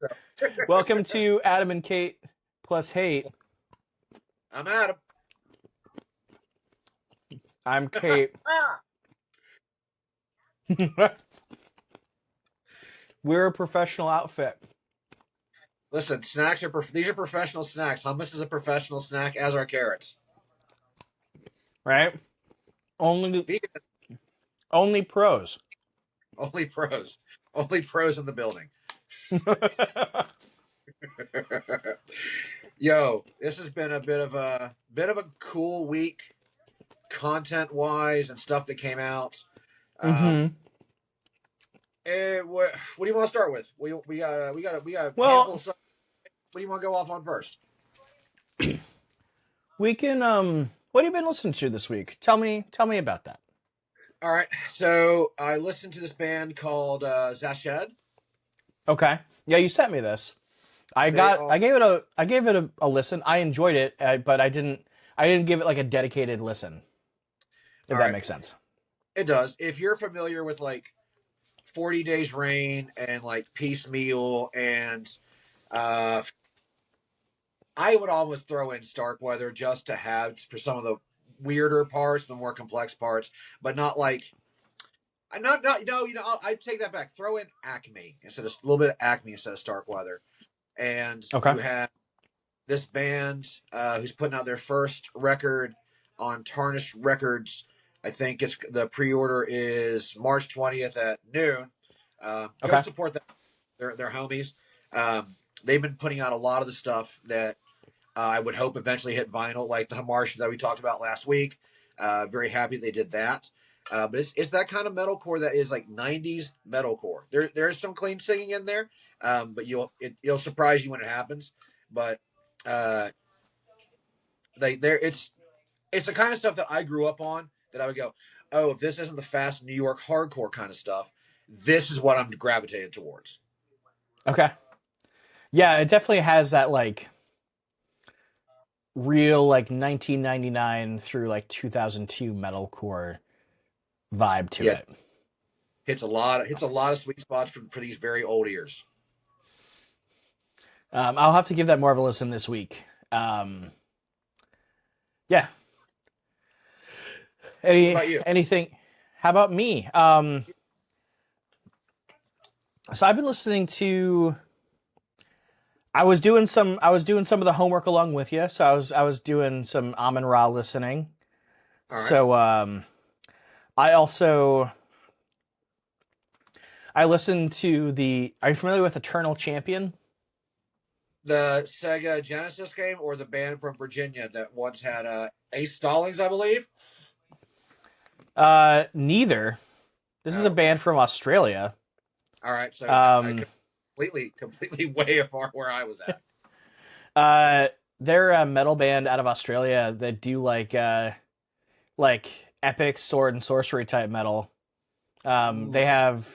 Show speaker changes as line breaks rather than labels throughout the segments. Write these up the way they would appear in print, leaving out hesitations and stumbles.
So,
Welcome to Adam and Kate plus hate.
I'm Adam.
I'm Kate. We're a professional outfit,
Listen, snacks are these are professional snacks. Hummus is a professional snack, as are carrots.
right? Only,
Vegan,
only pros.
only pros, only pros in the building. Yo, this has been a bit of a cool week, content wise, and stuff that came out.
hmm
What do you want to start with? We got a handful
Well,
of stuff. What do you want to go off on first?
we can. What have you been listening to this week? Tell me about that.
All right, so I listened to this band called Zashed.
Okay. Yeah, you sent me this. I
They
got.
are
I gave it a listen. I enjoyed it, but I didn't give it like a dedicated listen. If
all
that
right.
makes sense.
It does. If you're familiar with like 40 Days Rain and like Piecemeal and uh I would almost throw in Starkweather just to have for some of the weirder parts, the more complex parts, but not like I not I take that back. Throw in Acme instead of a little bit of Acme instead of Starkweather. And
Okay.
you have this band who's putting out their first record on Tarnished Records. I think it's the pre-order is March 20th at noon. Go
Okay.
support them. They're homies. They've been putting out a lot of the stuff that I would hope eventually hit vinyl, like the Hamarsh that we talked about last week. Very happy they did that. But it's that kind of metalcore that is like 90s metalcore. There's some clean singing in there, but it'll surprise you when it happens. But uh, it's the kind of stuff that I grew up on that I would go, oh, if this isn't the fast New York hardcore kind of stuff, this is what I'm gravitated towards.
Okay. Yeah, it definitely has that like real like 1999 through like 2002 metalcore vibe to
Yeah,
it.
hits a lot of sweet spots for these very old ears.
I'll have to give that more of a listen this week. Um, yeah.
What
Any
about you?
anything? How about me? So I've been listening to. I was doing some of the homework along with you. So I was doing some Amon Ra listening.
All right.
So I also I listened to the. Are you familiar with Eternal Champion?
The Sega Genesis game or the band from Virginia that once had Ace Stallings, I believe.
Neither. This is a
Oh, okay.
band from Australia.
All right. So I
Um,
completely way apart where I was at.
uh, they're a metal band out of Australia that do like epic sword and sorcery type metal. Um,
Ooh,
they have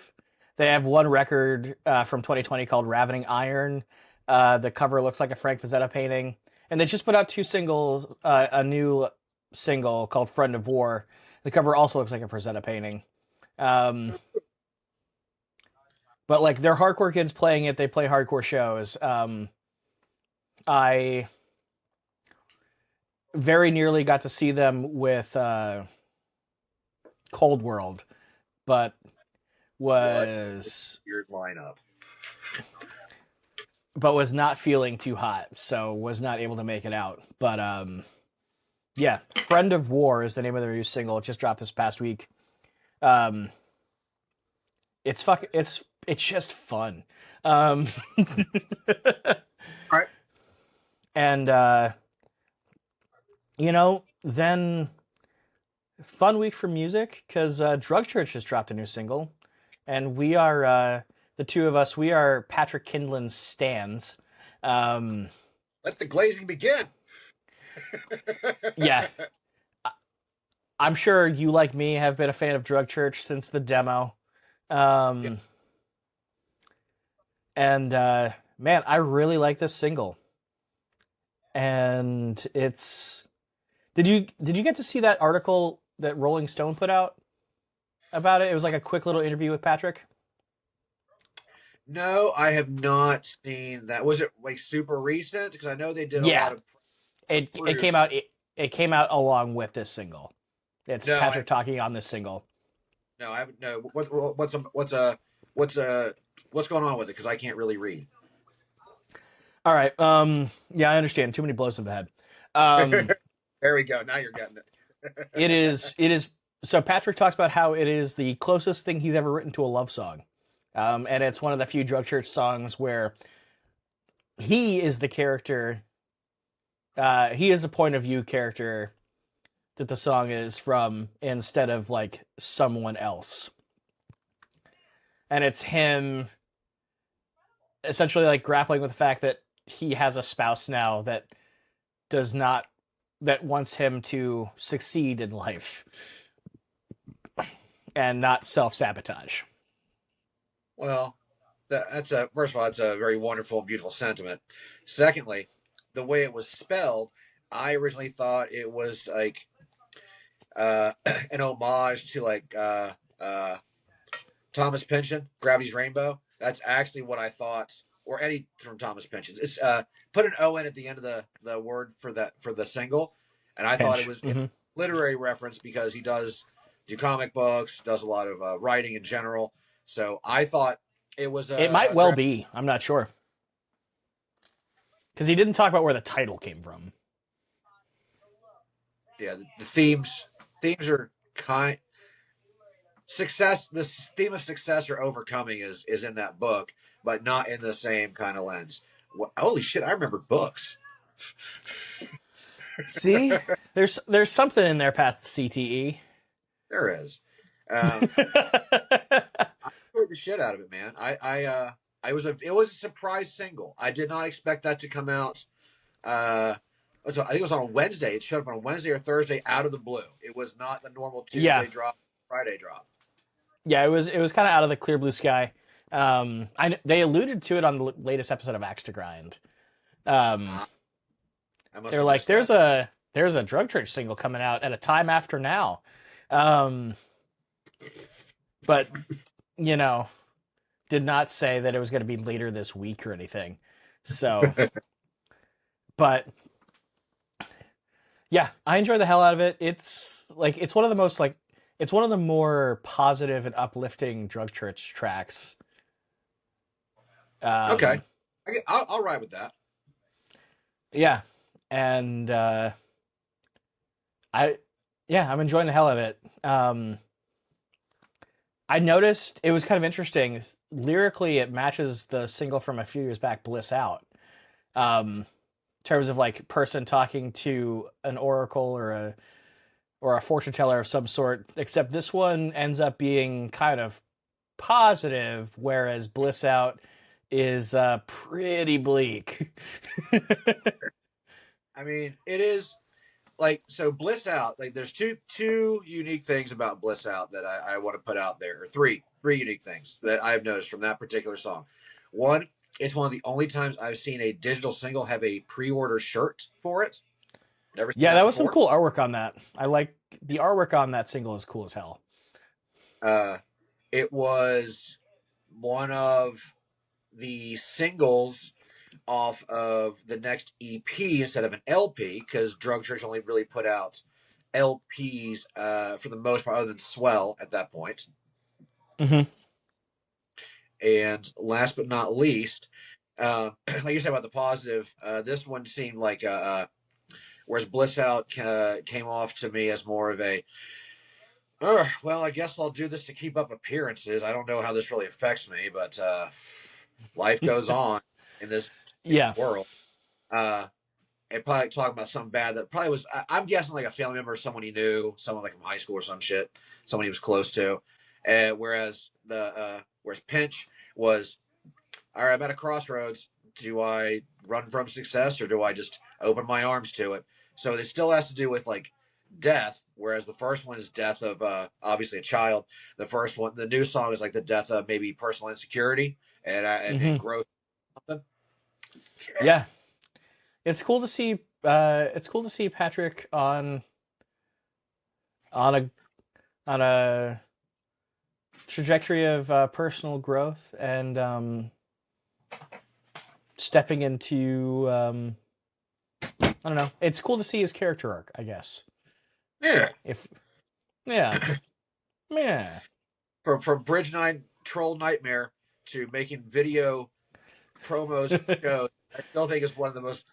they have one record from 2020 called Ravening Iron. The cover looks like a Frank Frazetta painting, and they just put out two singles. A new single called "Friend of War." The cover also looks like a Frazetta painting. Um, but like they're hardcore kids playing it. They play hardcore shows. I very nearly got to see them with Cold World, but
what
was
weird lineup.
was not feeling too hot, so was not able to make it out. But yeah, "Friend of War" is the name of their new single. It just dropped this past week. Um, it's just fun. Um,
All right.
and then fun week for music because Drug Church just dropped a new single, and we are the two of us. We are Patrick Kindlin's stans. Um,
Let the glazing begin.
yeah, I'm sure you, like me, have been a fan of Drug Church since the demo.
Yeah.
Um, and man, I really like this single. And it's did you get to see that article that Rolling Stone put out about it? It was like a quick little interview with Patrick.
No, I have not seen that. Was it like super recent? Because I know they did a lot
Yeah,
of
it
proof.
came out. It came out along with this single. It's
No, I
Patrick talking on this single.
no, I haven't. No, what's what's going on with it? Because I can't really read.
All right. Yeah, I understand. Too many blows to the head. Um,
There we go. Now you're getting
it
it.
is. It is. So Patrick talks about how it is the closest thing he's ever written to a love song, and it's one of the few Drug Church songs where he is the character. He is the point of view character that the song is from, instead of like someone else, and it's him essentially like grappling with the fact that he has a spouse now that does not that wants him to succeed in life and not self-sabotage.
Well, that's a first of all, that's a very wonderful and beautiful sentiment. Secondly, the way it was spelled, I originally thought it was like an homage to Thomas Pynchon, Gravity's Rainbow. That's actually what I thought, or Eddie from Thomas Pynchon. It's put an O in at the end of the word for that for the single, and I thought it
Pinch.
was a literary reference because he does do comic books, does a lot of writing in general. So I thought it was
It might
a
well be. I'm not sure because he didn't talk about where the title came from.
yeah. The themes are kind success. The theme of success or overcoming is in that book, but not in the same kind of lens. Holy shit! I remember books.
See, there's something in there past the CTE.
There is. Um, I enjoyed the shit out of it, man. I was a it was a surprise single. I did not expect that to come out. Uh, I think it was on a Wednesday. It showed up on a Wednesday or Thursday out of the blue. It was not the normal
Yeah,
Tuesday drop, Friday drop.
yeah. It was kind of out of the clear blue sky. They alluded to it on the latest episode of Axe to Grind. Um,
Uh, I must
they're
have
like,
missed that.
there's a Drug Church single coming out at a time after now. Um, but you know, did not say that it was going to be later this week or anything. So, but yeah, I enjoy the hell out of it. It's like it's one of the most like it's one of the more positive and uplifting Drug Church tracks.
Okay,
Um,
I'll ride with that.
yeah, and I yeah, I'm enjoying the hell of it. I noticed it was kind of interesting. Lyrically, it matches the single from a few years back, "Bliss Out." In terms of like person talking to an oracle or a fortune teller of some sort, except this one ends up being kind of positive, whereas Bliss Out is pretty bleak.
I mean, it is like so Bliss Out. Like, there's two unique things about Bliss Out that I want to put out there, or three unique things that I've noticed from that particular song. One, it's one of the only times I've seen a digital single have a pre-order shirt for it. Never seen
Yeah,
that
that was some
before.
cool artwork on that. I like the artwork on that single is cool as hell.
Uh, it was one of the singles off of the next EP instead of an LP because Drug Church only really put out LPs for the most part, other than Swell at that point.
Mm-hmm.
And last but not least, like you said about the positive, this one seemed like whereas Bliss Out came off to me as more of a, well, I guess I'll do this to keep up appearances. I don't know how this really affects me, but life goes on in this
Yeah.
world. Uh, and probably talking about something bad that probably was, I'm guessing, like a family member, someone he knew, someone like from high school or some shit, someone he was close to. Whereas Pinch was, all right, I'm at a crossroads. Do I run from success or do I just open my arms to it? So it still has to do with like death, whereas the first one is death of obviously a child. The first one, the new song, is like the death of maybe personal insecurity and
Mm-hmm.
growth.
Yeah. It's cool to see. It's cool to see Patrick on a on a trajectory of personal growth and stepping into I don't know. It's cool to see his character arc, I guess.
Yeah.
If yeah, yeah.
From Bridge Nine Troll Nightmare to making video promos for shows, I still think it's one of the most.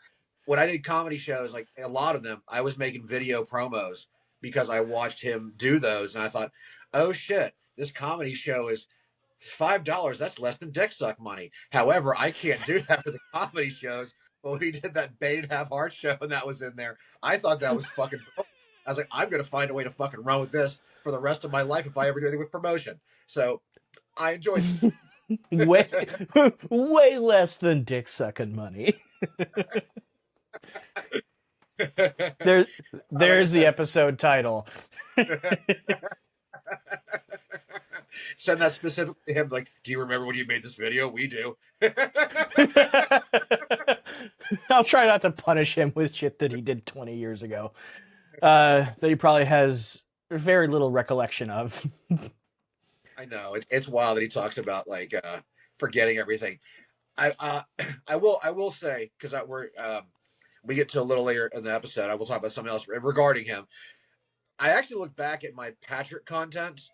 When I did comedy shows, like a lot of them, I was making video promos because I watched him do those, and I thought, oh shit, this comedy show is $5. That's less than dick suck money. However, I can't do that for the comedy shows. But we did that Bane Half Heart show, and that was in there. I thought that was fucking brilliant. I was like, I'm gonna find a way to fucking run with this for the rest of my life if I ever do anything with promotion. So I enjoyed
way way less than dick sucking money.
it.
There,
Like I
there's the
said,
episode title.
send that specifically to him. Like, do you remember when you made this video? We do.
I'll try not to punish him with shit that he did 20 years ago. That he probably has very little recollection of.
I know it's wild that he talks about like forgetting everything. I will say because we get to a little later in the episode. I will talk about something else regarding him. I actually look back at my Patrick content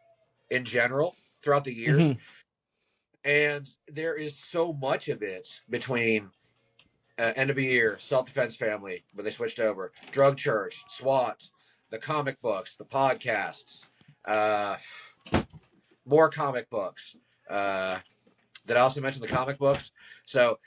in general throughout the years,
Mhm.
and there is so much of it between end of the year, self defense family when they switched over, drug church, SWAT, the comic books, the podcasts, uh, more comic books. That I also mentioned the comic books. So,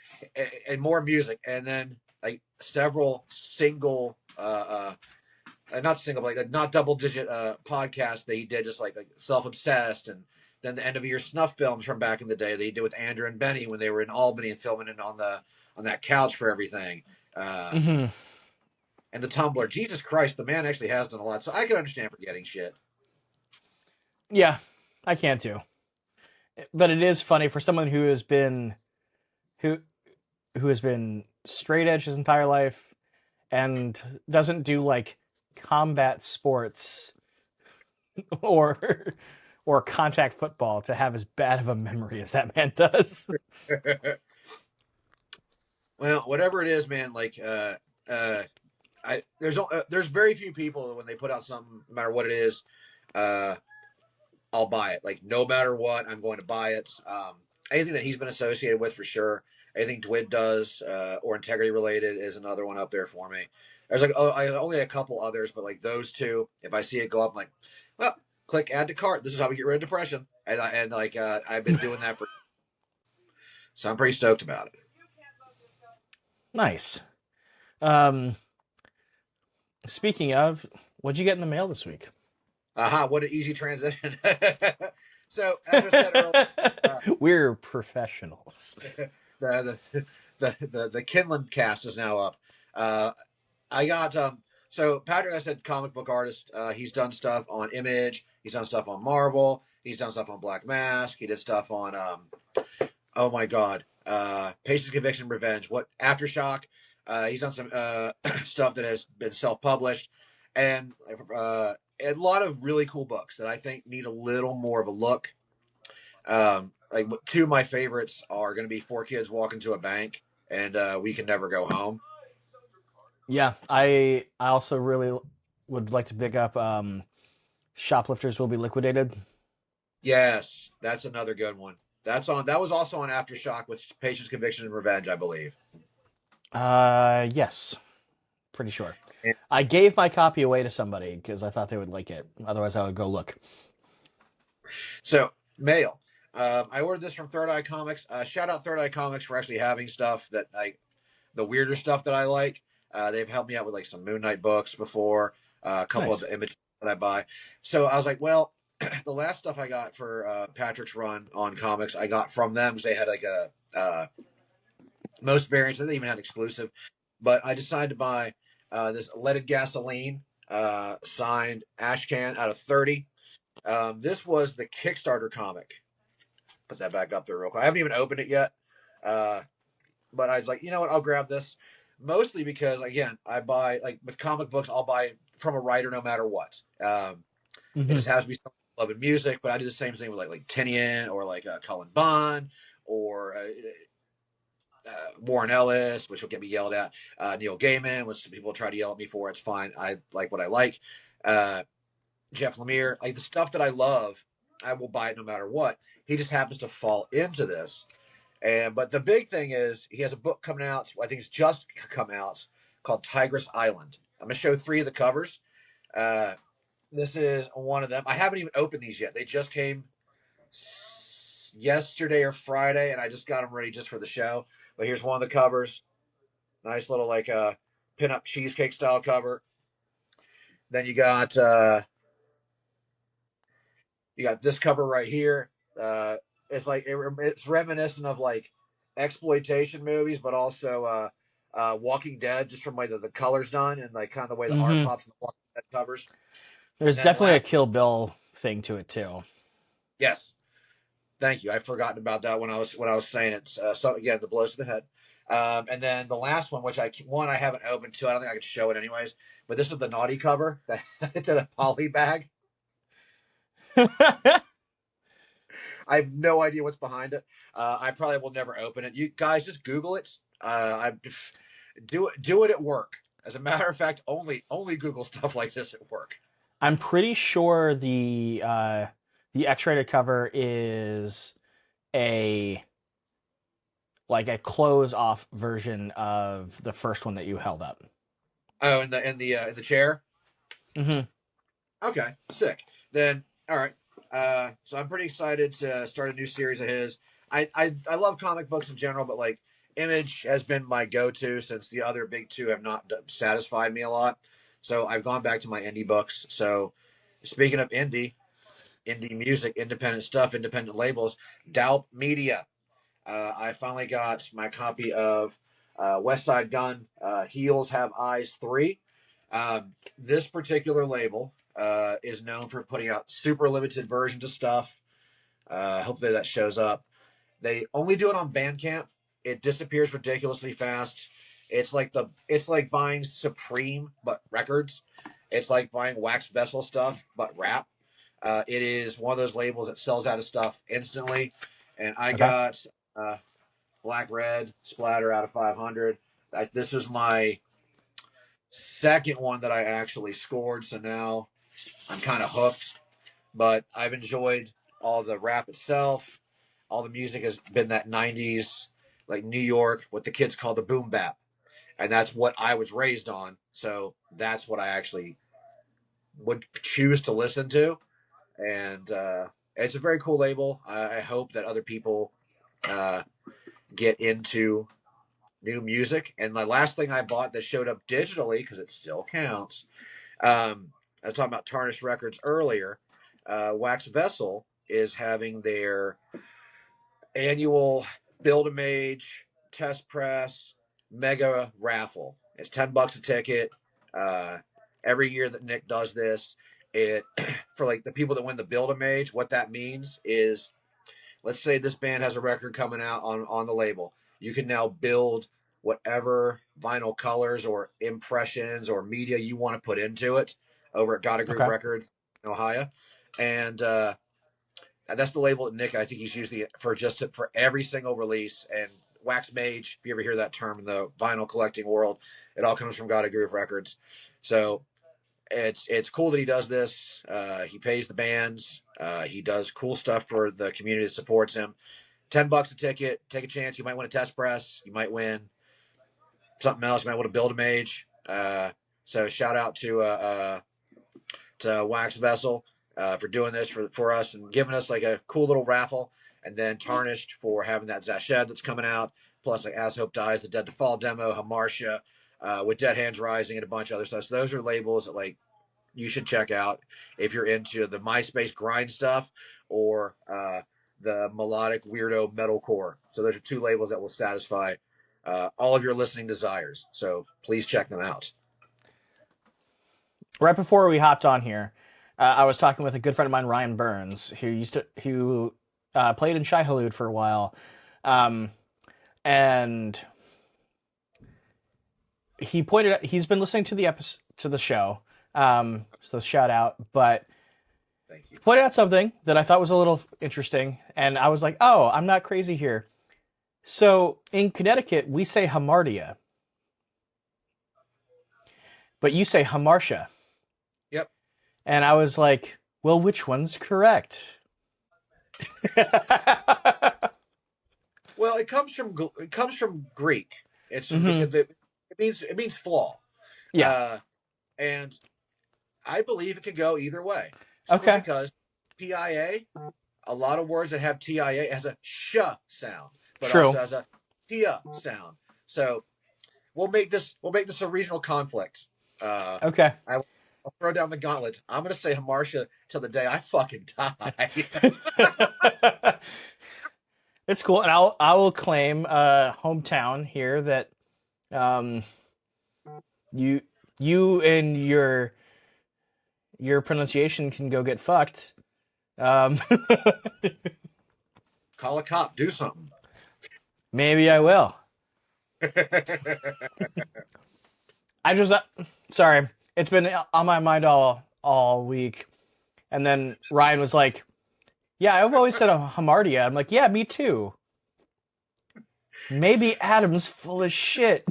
and more music, and then like several single, not single, but like not double digit podcasts that he did, just like self obsessed, and then the end of year snuff films from back in the day that he did with Andrew and Benny when they were in Albany and filming it on that couch for everything.
Mhm.
And the Tumblr. Jesus Christ, the man actually has done a lot. So I can understand forgetting shit.
Yeah, I can too. But it is funny for someone who who has been straight edge his entire life and doesn't do like combat sports or or contact football to have as bad of a memory as that man does.
Well, whatever it is, man. Like, there's very few people when they put out something, no matter what it is, uh, I'll buy it. Like, no matter what, I'm going to buy it. Anything that he's been associated with, for sure. Anything Dwid does or integrity related is another one up there for me. There's like only a couple others, but like those two, if I see it go up, I'm like, well, click add to cart. This is how we get rid of depression, and like I've been doing that for, so I'm pretty stoked about it.
Nice. Speaking of, what'd you get in the mail this week?
Aha! What an easy transition. So as I said earlier,
We're professionals.
the Kinlan cast is now up. Uh, I got so Patrick, I said comic book artist. He's done stuff on Image. He's done stuff on Marvel. He's done stuff on Black Mask. He did stuff on oh my god, Patience, Conviction, Revenge. What Aftershock? He's done some stuff that has been self published, and a lot of really cool books that I think need a little more of a look. Like two of my favorites are going to be Four Kids Walk into a Bank and We Can Never Go Home.
Yeah, I also really would like to pick up Shoplifters Will Be Liquidated.
Yes, that's another good one. That was also on Aftershock with Patience, Conviction, and Revenge, I believe.
Yes, pretty sure.
And
I gave my copy away to somebody because I thought they would like it. Otherwise, I would go look.
so mail. I ordered this from Third Eye Comics. Shout out Third Eye Comics for actually having stuff that the weirder stuff that I like. They've helped me out with like some Moon Knight books before, a couple of
Nice.
the images that I buy. So I was like, well, the last stuff I got for Patrick's run on comics, I got from them because they had like a most variants. They didn't even have exclusive, but I decided to buy this leaded gasoline signed ash can out of 30. This was the Kickstarter comic. Put that back up there real quick. I haven't even opened it yet. But I was like, you know what? I'll grab this. Mostly because, again, I buy, like with comic books, I'll buy from a writer no matter what. It
Mm-hmm.
just has to be someone loving music, but I do the same thing with like Tinian or like Cullen Bunn or Warren Ellis, which will get me yelled at. Neil Gaiman, which some people try to yell at me for. It's fine. I like what I like. Uh, Jeff Lemire, like the stuff that I love, I will buy it no matter what. He just happens to fall into this. And but the big thing is he has a book coming out. I think it's just come out called Tigress Island. I'm gonna show 3 of the covers. Uh, this is one of them. I haven't even opened these yet. They just came yesterday or Friday, and I just got them ready just for the show. But here's one of the covers. Nice little like pin-up cheesecake style cover. Then you got this cover right here. It's like it's reminiscent of like exploitation movies, but also Walking Dead, just from like the colors done and like kind of the way the art
Hmm.
pops in the Walking Dead covers. And
There's
then
definitely a
last,
Kill Bill thing to it too.
yes, thank you. I'd forgotten about that when I was saying it. So again, the blows to the head. And then the last one, which I haven't opened to. I don't think I could show it anyways. But this is the naughty cover. It's in a poly bag. I have no idea what's behind it. I probably will never open it. You guys just Google it. I do it at work. As a matter of fact, only Google stuff like this at work.
I'm pretty sure the X-rated cover is a like a close off version of the first one that you held up.
Oh, in the chair.
Hmm.
Okay, sick. Then all right. So I'm pretty excited to start a new series of his. I love comic books in general, but like Image has been my go-to since the other big 2 have not satisfied me a lot. So I've gone back to my indie books. So speaking of indie music, independent stuff, independent labels, Dalp Media. I finally got my copy of West Side Gun, Heels Have Eyes 3. This particular label is known for putting out super limited versions of stuff. Hopefully that shows up. They only do it on Bandcamp. It disappears ridiculously fast. It's like buying Supreme but records. It's like buying Wax Vessel stuff but rap. It is one of those labels that sells out of stuff instantly. And I
Okay.
got Black Red Splatter out of 500. This is my second one that I actually scored. So now I'm kind of hooked. But I've enjoyed all the rap itself. All the music has been that 90s, like New York, what the kids call the boom bap. And that's what I was raised on. So that's what I actually would choose to listen to. And it's a very cool label. I hope that other people uh, get into new music. And the last thing I bought that showed up digitally, because it still counts, I was talking about Tarnished Records earlier. Wax Vessel is having their annual Build a Mage test press mega raffle. It's $10 a ticket. Uh, every year that Nick does this, it for like the people that win the Build a Mage, what that means is, let's say this band has a record coming out on the label. You can now build whatever vinyl colors or impressions or media you want to put into it over at Gotta Groove
Okay.
Records in Ohio. And that's the label that Nick, I think he's using it for for every single release. And Wax Mage, if you ever hear that term in the vinyl collecting world, it all comes from Gotta Groove Records. So it's cool that he does this. He pays the bands. He does cool stuff for the community that supports him. $10 a ticket. Take a chance. You might win a test press. You might win something else. You might want to build a mage. So shout out to Wax Vessel for doing this for us and giving us like a cool little raffle. And then Tarnished for having that Zashed that's coming out. Plus like As Hope Dies, the Dead to Fall demo, Hamartia, with Dead Hands Rising and a bunch of other stuff. So those are labels that like you should check out if you're into the MySpace grind stuff or the melodic weirdo metalcore. So those are 2 labels that will satisfy all of your listening desires. So please check them out.
Right before we hopped on here, I was talking with a good friend of mine, Ryan Burns, who played in Shai Hulud for a while, um, and he's been listening to the show, so shout out. But
Thank
he
you.
pointed out something that I thought was a little interesting, and I was like, oh, I'm not crazy here. So in Connecticut, we say hamartia, but you say hamartia.
Yep.
And I was like, well, which one's correct?
Well, it comes from Greek.
Hmm.
It means flaw,
Yeah.
and I believe it could go either way, simply
Okay.
because TIA, a lot of words that have TIA has a sh sound, but also
True.
has a tia sound. So we'll make this a regional conflict. Uh,
Okay.
I'll throw down the gauntlet. I'm going to say Hamartia till the day I fucking die.
It's cool, and I will claim hometown here that um, you you and your pronunciation can go get fucked. Um,
Call a cop. Do something.
maybe I will. I just sorry, it's been on my mind all week, and then Ryan was like, "Yeah, I've always said a hamartia." I'm like, "Yeah, me too." Maybe Adam's full of shit.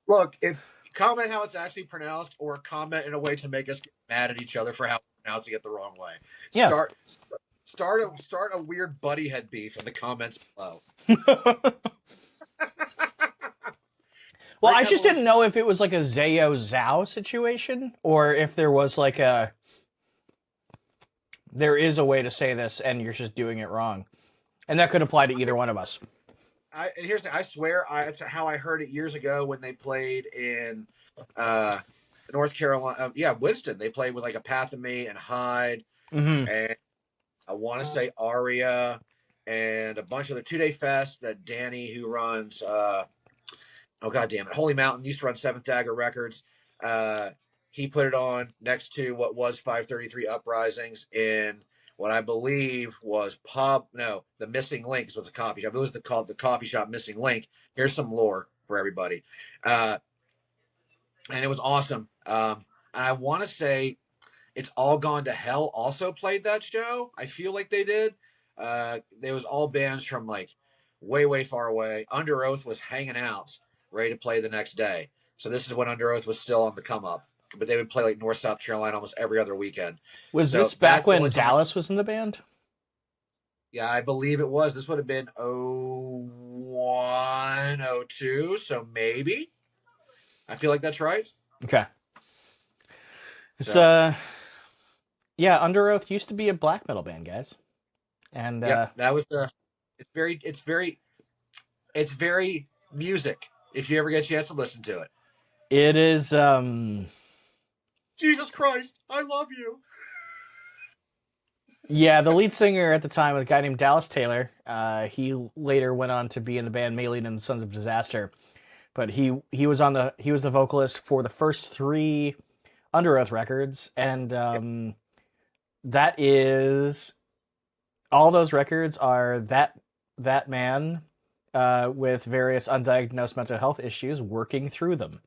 Look, if comment how it's actually pronounced, or comment in a way to make us get mad at each other for how we're pronouncing it the wrong way.
Yeah.
Start a weird buddy head beef in the comments below.
Well,
Great
I just didn't
evolution.
know if it was like a Zayo Zhao situation or if there was like there is a way to say this and you're just doing it wrong. And that could apply to either one of us.
And here's I swear that's how I heard it years ago when they played in uh, North Carolina. Yeah, Winston. They played with like a Pathame and Hyde,
Mm-hmm.
and I want to say Aria, and a bunch of the 2 day fest that Danny, who runs oh god damn it, Holy Mountain, used to run Seventh Dagger Records. Uh, he put it on next to what was 533 Uprisings in what I believe was the Missing Links was a coffee shop. It was called the coffee shop Missing Link. Here's some lore for everybody, and it was awesome. I want to say it's All Gone to Hell also played that show. I feel like they did. There was all bands from like way far away. Under Oath was hanging out, ready to play the next day. So this is when Under Oath was still on the come up, but they would play like North South Carolina almost every other weekend.
Was
So
this back
that's the
when
only time.
Dallas was in the band?
Yeah, I believe it was. This would have been 01, 02. So maybe I feel like that's right.
Okay. It's
So
yeah, Under Oath used to be a black metal band, guys. And
yep, that was the. It's very music. If you ever get a chance to listen to it.
it is
Jesus Christ, I love you.
yeah, the lead singer at the time was a guy named Dallas Taylor. He later went on to be in the band Maylene and the Sons of Disaster. But he was the vocalist for the first three Under Oath records, and
Yep.
that is all those records are that man with various undiagnosed mental health issues working through them.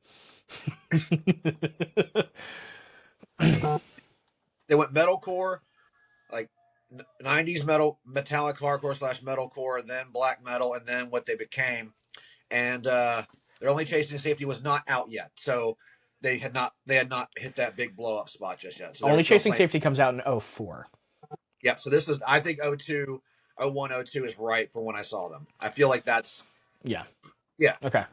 They went metalcore, like 90s metallic hardcore slash metalcore, then black metal, and then what they became. And their only chasing safety was not out yet, so they had not hit that big blow up spot just yet. So they were
Only
still
Chasing
playing.
Safety comes out in '04.
Yep. So this was I think 02, 01, 02 is right for when I saw them. I feel like that's
Yeah.
yeah.
Okay.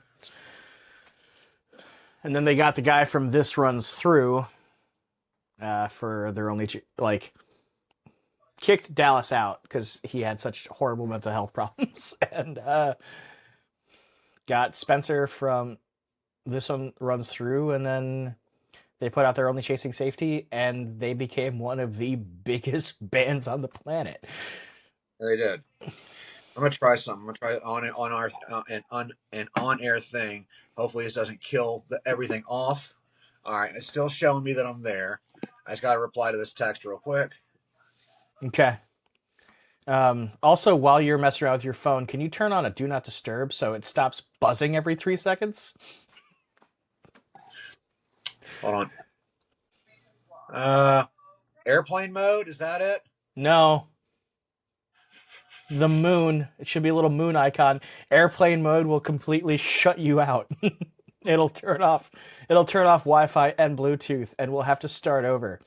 And then they got the guy from This Runs Through for their only like kicked Dallas out because he had such horrible mental health problems, and got Spencer from This One Runs Through, and then they put out their Only Chasing Safety, and they became one of the biggest bands on the planet.
They did. I'm gonna try something. I'm gonna try on our an on air thing. Hopefully, this doesn't kill everything off. All right, it's still showing me that I'm there. I just got to reply to this text real quick.
Okay. Also, while you're messing around with your phone, can you turn on a Do Not Disturb so it stops buzzing every 3 seconds?
Hold on. Airplane mode. Is that it?
No. The moon. It should be a little moon icon. Airplane mode will completely shut you out. It'll turn off. It'll turn off Wi-Fi and Bluetooth, and we'll have to start over.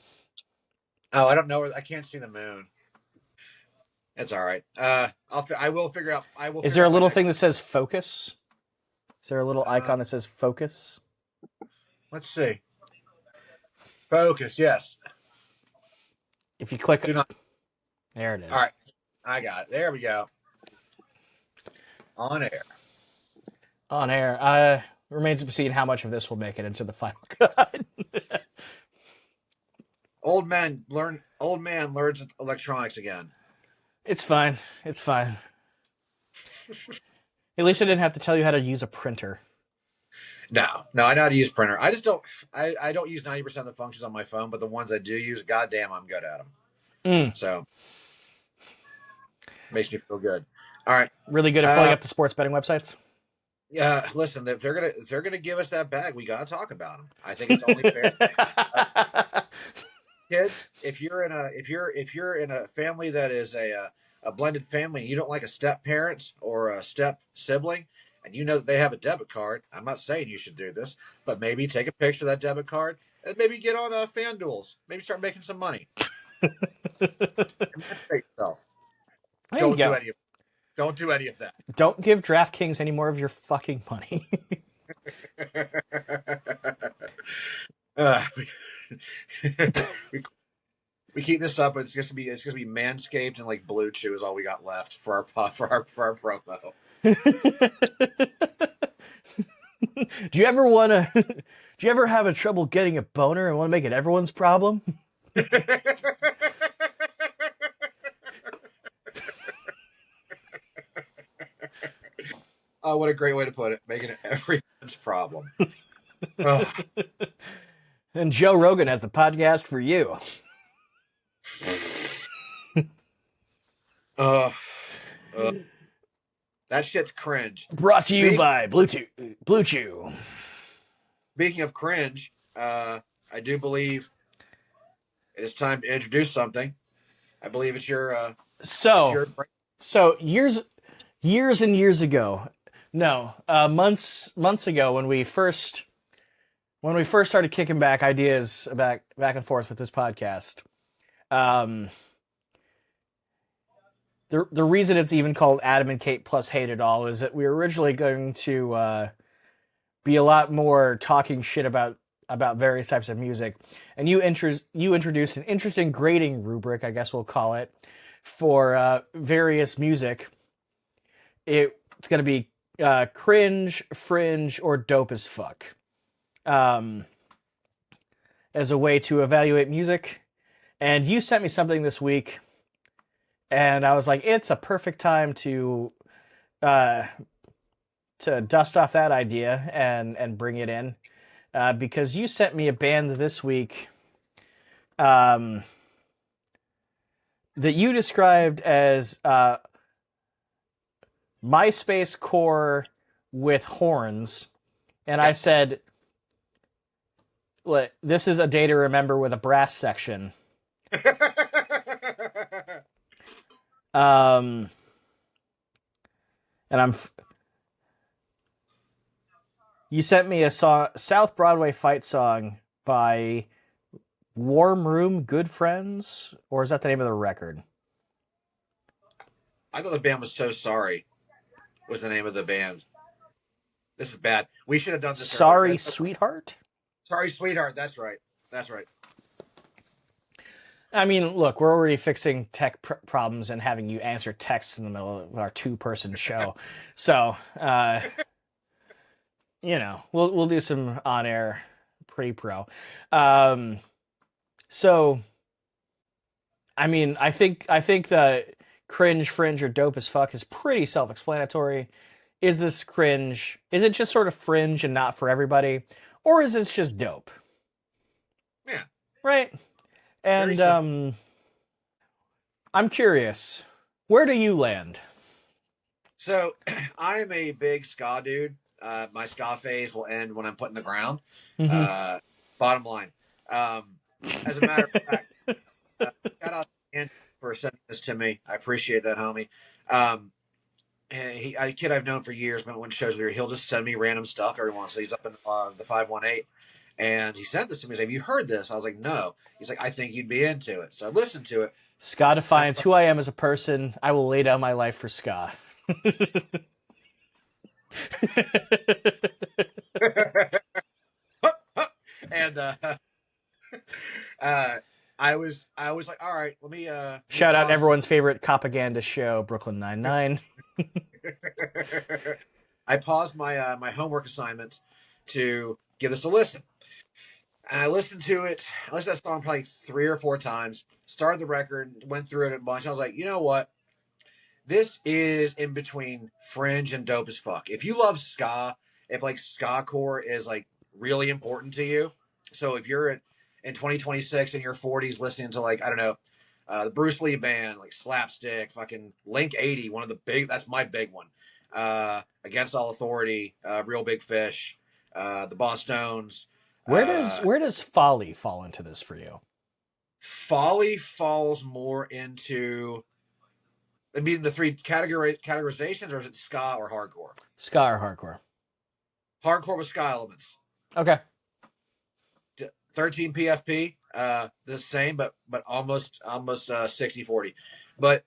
Oh, I don't know. I can't see the moon. It's all right. I will figure out. I will.
Is
Figure
there a
out my
little
next.
thing that says focus? Is there a little icon that says focus?
Let's see. Focus. Yes.
If you click
Do
it,
not.
there it is.
All right. I got it. There we go. On air.
On air. Remains to be seen how much of this will make it into the final cut.
Old man learns electronics again.
It's fine. It's fine. At least I didn't have to tell you how to use a printer.
No, I know how to use printer. I just don't. I don't use 90% of the functions on my phone, but the ones I do use, goddamn, I'm good at them. So makes me feel good. All right.
Really good at pulling up the sports betting websites.
Yeah, listen, if they're gonna give us that bag, we gotta talk about them. I think it's only fair. Kids, if you're in a family that is a blended family, and you don't like a step parent or a step sibling, and you know that they have a debit card, I'm not saying you should do this, but maybe take a picture of that debit card and maybe get on FanDuels. Maybe start making some money. Emancipate yourself. Don't do any of that.
Don't give DraftKings any more of your fucking money.
We keep this up. It's gonna be Manscaped and like Blue Chew is all we got left for our promo.
Do you ever have a trouble getting a boner and want to make it everyone's problem?
Oh, what a great way to put it. Making it everyone's problem.
And Joe Rogan has the podcast for you.
That shit's cringe.
Brought to you by Blue Chew.
Speaking of cringe, I do believe it is time to introduce something. I believe it's your
So years and years ago, months ago, when we first started kicking back ideas back and forth with this podcast, the reason it's even called Adam and Kate plus Hate It All is that we were originally going to be a lot more talking shit about various types of music, and you introduced an interesting grading rubric, I guess we'll call it, for various music. It's going to be cringe, fringe, or dope as fuck, as a way to evaluate music. And you sent me something this week, and I was like, it's a perfect time to dust off that idea and bring it in, because you sent me a band this week that you described as MySpace core with horns, and I said, this is a day to remember with a brass section. And you sent me a song, South Broadway fight song by Warm Room Good Friends, or is that the name of the record?
I thought the band was So Sorry was the name of the band. This is bad. We should have done this.
Sorry, Sweetheart?
Sorry, Sweetheart. That's right.
I mean, look, we're already fixing tech problems and having you answer texts in the middle of our 2-person show. So, we'll do some on-air pre-pro. So, I mean, I think that cringe, fringe, or dope as fuck is pretty self-explanatory. Is this cringe? Is it just sort of fringe and not for everybody? Or is this just dope?
Yeah.
Right? And I'm curious, where do you land?
So, I'm a big ska dude. My ska phase will end when I'm put in the ground. Mm-hmm. Bottom line. As a matter of fact, shout out to Andrew for sending this to me. I appreciate that, homie. Um, a kid I've known for years, but when shows where he'll just send me random stuff every once. So he's up in the 518, and he sent this to me. He's like, "Have you heard this?" I was like, "No." He's like, "I think you'd be into it." So I listened to it.
Ska
And
defines who I am as a person. I will lay down my life for ska.
and uh, I was like, "All right, let me
Shout out
pause."
everyone's favorite propaganda show, Brooklyn Nine-Nine.
I paused my homework assignment to give this a listen. And I listened to it. I listened to that song probably 3 or 4 times. Started the record, went through it a bunch. I was like, you know what? This is in between fringe and dope as fuck. If you love ska, if like ska core is like really important to you, so if you're in 2026 in your 40s listening to like I don't know, the Bruce Lee band like Slapstick, fucking Link 80, one of the big that's my big one. Against All Authority, Real Big Fish, the Boss Stones. Uh,
Where does Folly fall into this for you?
Folly falls more into I mean the three categorizations, or is it ska or hardcore?
Ska or hardcore?
Hardcore with ska elements.
Okay.
13 PFP, the same, but almost 60-40. But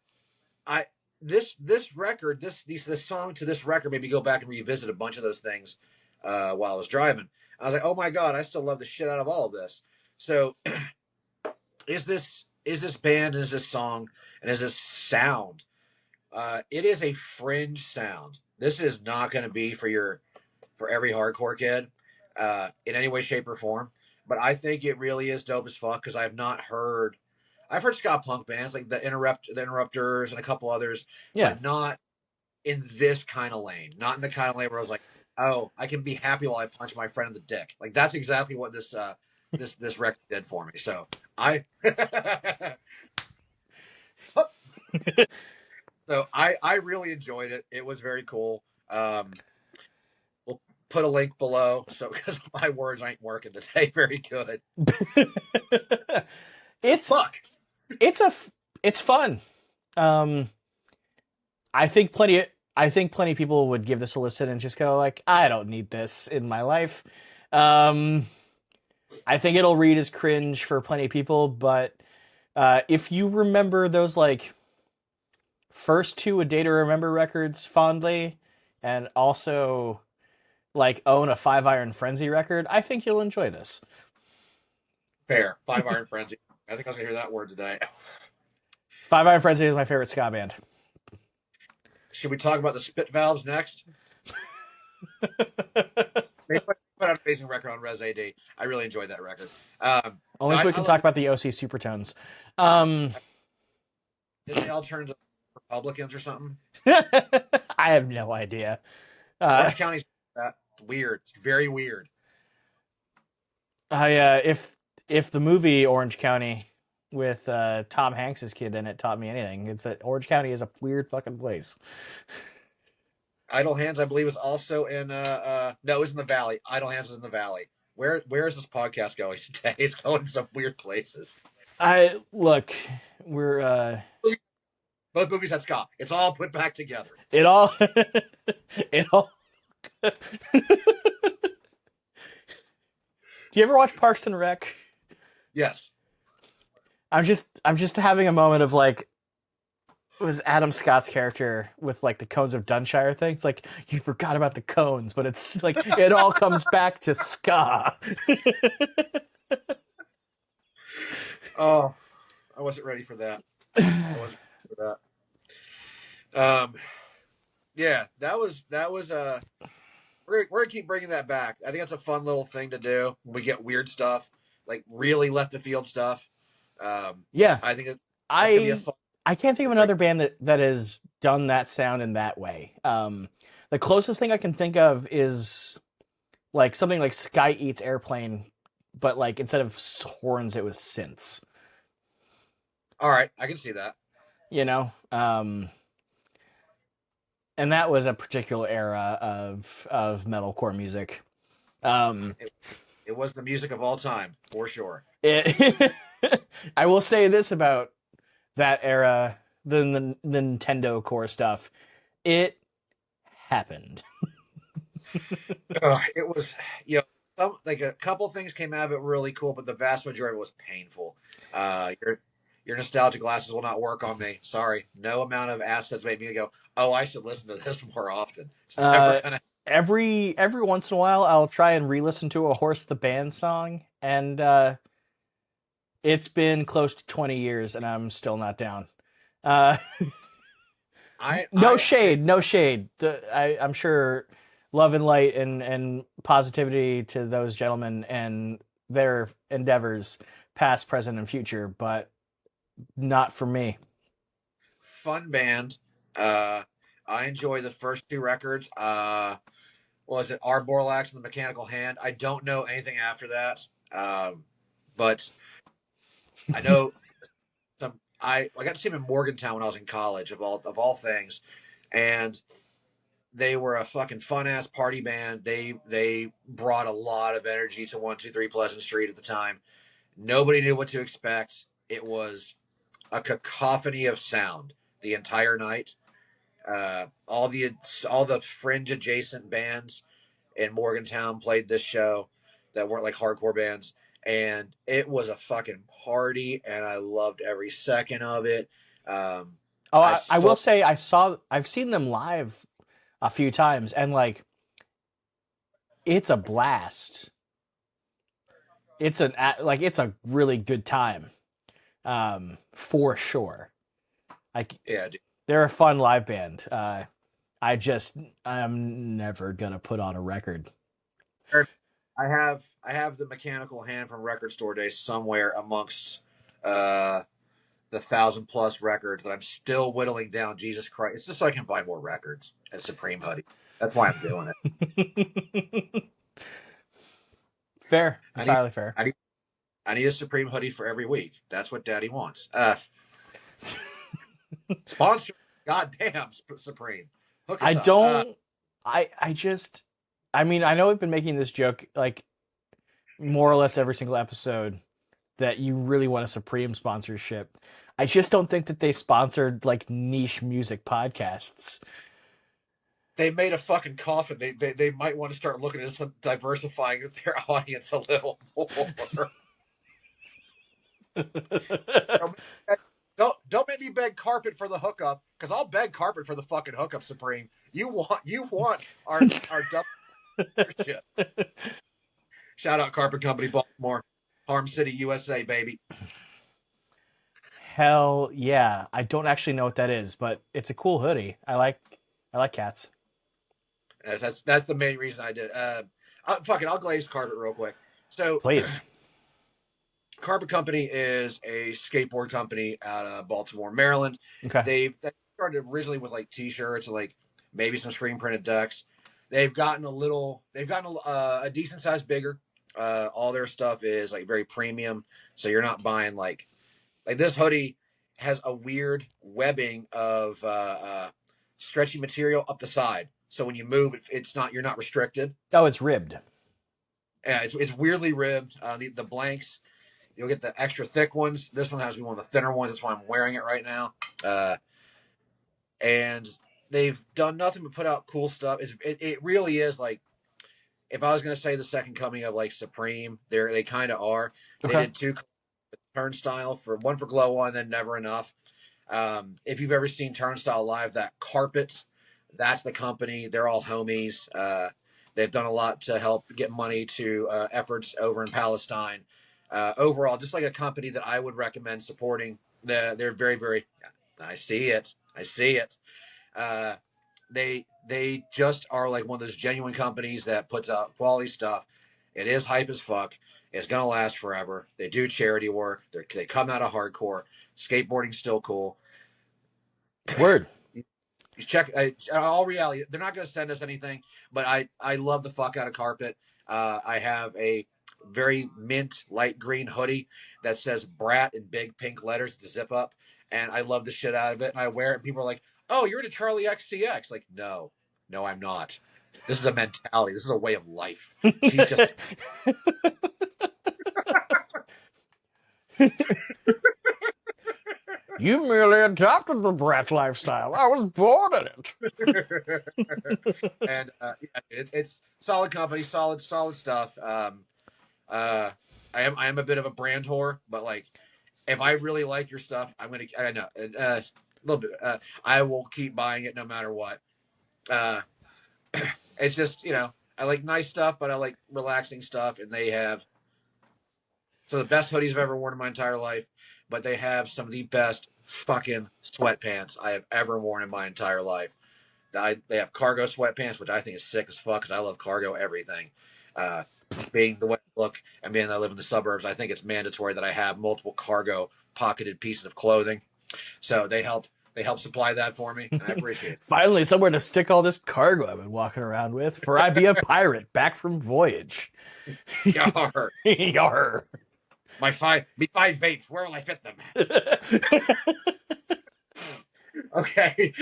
I this record, this song to this record made me go back and revisit a bunch of those things while I was driving. I was like, oh my god, I still love the shit out of all of this. So is this band, is this song, and is this sound? It is a fringe sound. This is not going to be for every hardcore kid in any way, shape, or form. But I think it really is dope as fuck because I've heard ska punk bands like the Interrupters, and a couple others,
Yeah.
but not in this kind of lane. Not in the kind of lane where I was like, oh, I can be happy while I punch my friend in the dick. Like that's exactly what this record did for me. So I I really enjoyed it. It was very cool. We'll put a link below, so because my words ain't working today very good.
it's
Fuck.
it's a it's fun. Um, I think plenty of people would give this a listen and just go like, I don't need this in my life. Um, I think it'll read as cringe for plenty of people, but if you remember those like first two A Day to Remember records fondly, and also like own a Five Iron Frenzy record, I think you'll enjoy this.
Fair. 5 Iron Frenzy. I think I was gonna hear that word today.
Five Iron Frenzy is my favorite ska band.
Should we talk about the Spit Valves next? They put out an amazing record on Res AD. I really enjoyed that record.
Only if we can talk about the OC Supertones.
Did they all turn into Republicans or something?
I have no idea.
Orange County's weird. It's very weird.
If the movie Orange County with Tom Hanks's kid in it taught me anything, it's that Orange County is a weird fucking place.
Idle Hands, I believe, is also in no, it was in the Valley. Idle Hands is in the Valley. Where is this podcast going today? It's going to some weird places.
We're
both movies had ska. It's all put back together.
it all it all. Do you ever watch Parks and Rec?
Yes.
I'm just having a moment of like, it was Adam Scott's character with like the cones of Dunshire thing. It's like you forgot about the cones, but it's like it all comes back to ska.
Oh, I wasn't ready for that. I wasn't ready for that. Yeah, that was we're gonna keep bringing that back. I think that's a fun little thing to do when we get weird stuff, like really left the field stuff.
Yeah,
I think it's gonna be a fun.
I can't think of another band that has done that sound in that way. The closest thing I can think of is like something like Sky Eats Airplane, but like instead of horns, it was synths.
All right, I can see that.
You know, and that was a particular era of metalcore music.
It was the music of all time for sure.
I will say this about that era than the Nintendo core stuff. It happened.
It was, you know, some like a couple things came out of it really cool, but the vast majority was painful. Your nostalgia glasses will not work on me. Sorry, no amount of assets made me go, oh, I should listen to this more often. It's never
Uh,
gonna.
every once in a while, I'll try and re-listen to a Horse the Band song, and it's been close to 20 years, and I'm still not down. Uh, no
It's
shade, no shade. I'm sure love and light and positivity to those gentlemen and their endeavors, past, present, and future, but not for me.
fun band. Uh, I enjoy the first two records. What was it Arborlax and the Mechanical Hand? I don't know anything after that, but I know some. I got to see them in Morgantown when I was in college, of all things, and they were a fucking fun ass party band. They brought a lot of energy to 123 Pleasant Street at the time. Nobody knew what to expect. It was a cacophony of sound the entire night. All the fringe adjacent bands in Morgantown played this show that weren't like hardcore bands, and it was a fucking party, and I loved every second of it. Um,
Oh,
I
I will
saw
say I've seen them live a few times, and like it's a blast. It's a really good time, for sure. Like
yeah, dude.
they're a fun live band. I'm never gonna put on a record.
I have the Mechanical Hand from Record Store Days somewhere amongst uh, the 1,000+ records that I'm still whittling down. Jesus Christ! It's just so I can buy more records at Supreme Hoodie. That's why I'm doing it.
Fair,
I need
entirely fair.
I need I need a Supreme Hoodie for every week. That's what Daddy wants. Sponsor, goddamn Supreme, hook
I
us up.
don't. I just. I mean, I know we've been making this joke like more or less every single episode that you really want a Supreme sponsorship. I just don't think that they sponsored like niche music podcasts.
They made a fucking coffin. They might want to start looking at some diversifying their audience a little more. Don't make me beg carpet for the hookup, because I'll beg carpet for the fucking hookup, Supreme. You want our double shit. Shout out Carpet Company Baltimore, Harm City, USA, baby.
Hell yeah! I don't actually know what that is, but it's a cool hoodie. I like cats.
That's the main reason I did. Fuck it, I'll glaze carpet real quick. So
Please.
Carpet Company is a skateboard company out of Baltimore, Maryland.
Okay.
They started originally with like T-shirts and like maybe some screen printed decks. They've gotten a decent size bigger. All their stuff is like very premium, so you're not buying like this hoodie has a weird webbing of stretchy material up the side. So when you move, you're not restricted.
Oh, it's ribbed.
Yeah, it's weirdly ribbed. The blanks, you'll get the extra thick ones. This one has to be one of the thinner ones. That's why I'm wearing it right now. And they've done nothing but put out cool stuff. It really is like, if I was going to say the second coming of like Supreme, they kind of are. They
Okay.
did two Turnstile, for one for Glow On, then Never Enough. If you've ever seen Turnstile live, that carpet, that's the company. They're all homies. They've done a lot to help get money to efforts over in Palestine. Overall, just like a company that I would recommend supporting. They're very, very. I see it. I see it. Uh, they just are like one of those genuine companies that puts out quality stuff. It is hype as fuck. It's gonna last forever. They do charity work. They come out of hardcore. Skateboarding's still cool.
Word.
You check all reality. They're not going to send us anything, but I love the fuck out of carpet. I have a very mint light green hoodie that says Brat in big pink letters to zip up, and I love the shit out of it. And I wear it. And people are like, "Oh, you're into Charlie XCX?" Like, no, no, I'm not. This is a mentality. This is a way of life. She's just
You merely adopted the brat lifestyle. I was born in it.
And yeah, it's solid company, solid stuff. Uh, I am a bit of a brand whore, but like if I really like your stuff, I know a little bit. I will keep buying it no matter what. Uh, it's just I like nice stuff, but I like relaxing stuff, and they have some of the best hoodies I've ever worn in my entire life. But they have some of the best fucking sweatpants I have ever worn in my entire life. They have cargo sweatpants, which I think is sick as fuck because I love cargo everything. Uh, Being the way I look and being that I live in the suburbs, I think it's mandatory that I have multiple cargo pocketed pieces of clothing. So they help supply that for me, and I appreciate it.
Finally, somewhere to stick all this cargo I've been walking around with, for I be a pirate back from voyage.
Yar.
Yar.
Me five vapes. Where will I fit them? Okay.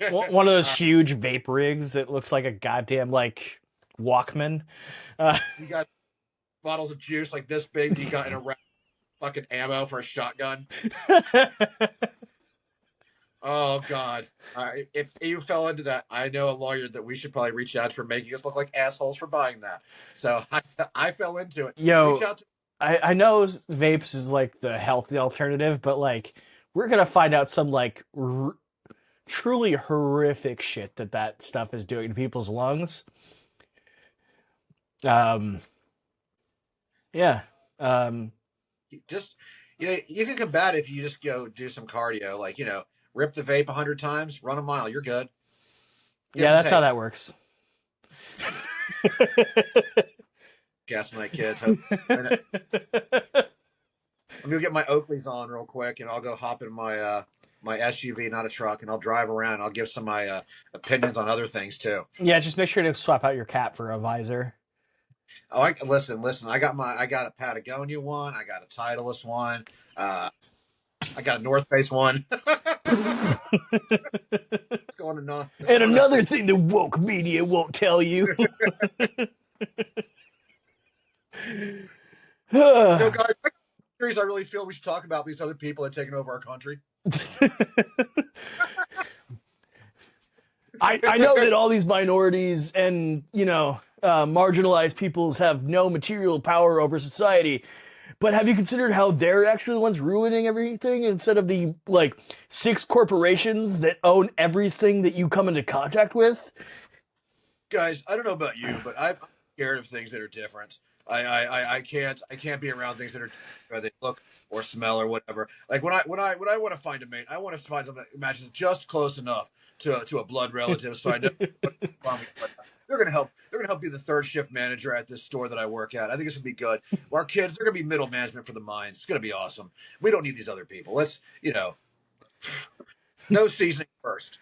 One of those huge vape rigs that looks like a goddamn like Walkman.
You got bottles of juice like this big. You got in a fucking ammo for a shotgun. Oh God! If you fell into that, I know a lawyer that we should probably reach out for making us look like assholes for buying that. So I fell into it.
Yo,
Reach out to
I know vapes is like the healthy alternative, but like we're gonna find out some like truly horrific shit that stuff is doing to people's lungs. Yeah.
just you can combat it if you just go do some cardio, like rip the vape 100 times, run a mile, you're good. Give
Yeah,
and
that's how
take.
that works.
Gaslight kids. I'm gonna get my Oakleys on real quick, and I'll go hop in my SUV, not a truck, and I'll drive around. I'll give some of my opinions on other things too.
Yeah, just make sure to swap out your cap for a visor.
Oh, listen. I got a Patagonia one. I got a Titleist one. I got a North Face one. Going to
And another thing the woke media won't tell you.
Guys, series I really feel we should talk about these other people that are taking over our country.
I know that all these minorities and marginalized peoples have no material power over society, but have you considered how they're actually the ones ruining everything instead of the like 6 corporations that own everything that you come into contact with?
Guys, I don't know about you, but I'm scared of things that are different. I can't be around things that are they look or smell or whatever. Like when I want to find a mate, I want to find something that matches just close enough to a blood relative, so I know they're gonna help. They're gonna help be the third shift manager at this store that I work at. I think this would be good. Our kids, they're gonna be middle management for the mines. It's gonna be awesome. We don't need these other people. Let's no seasoning first.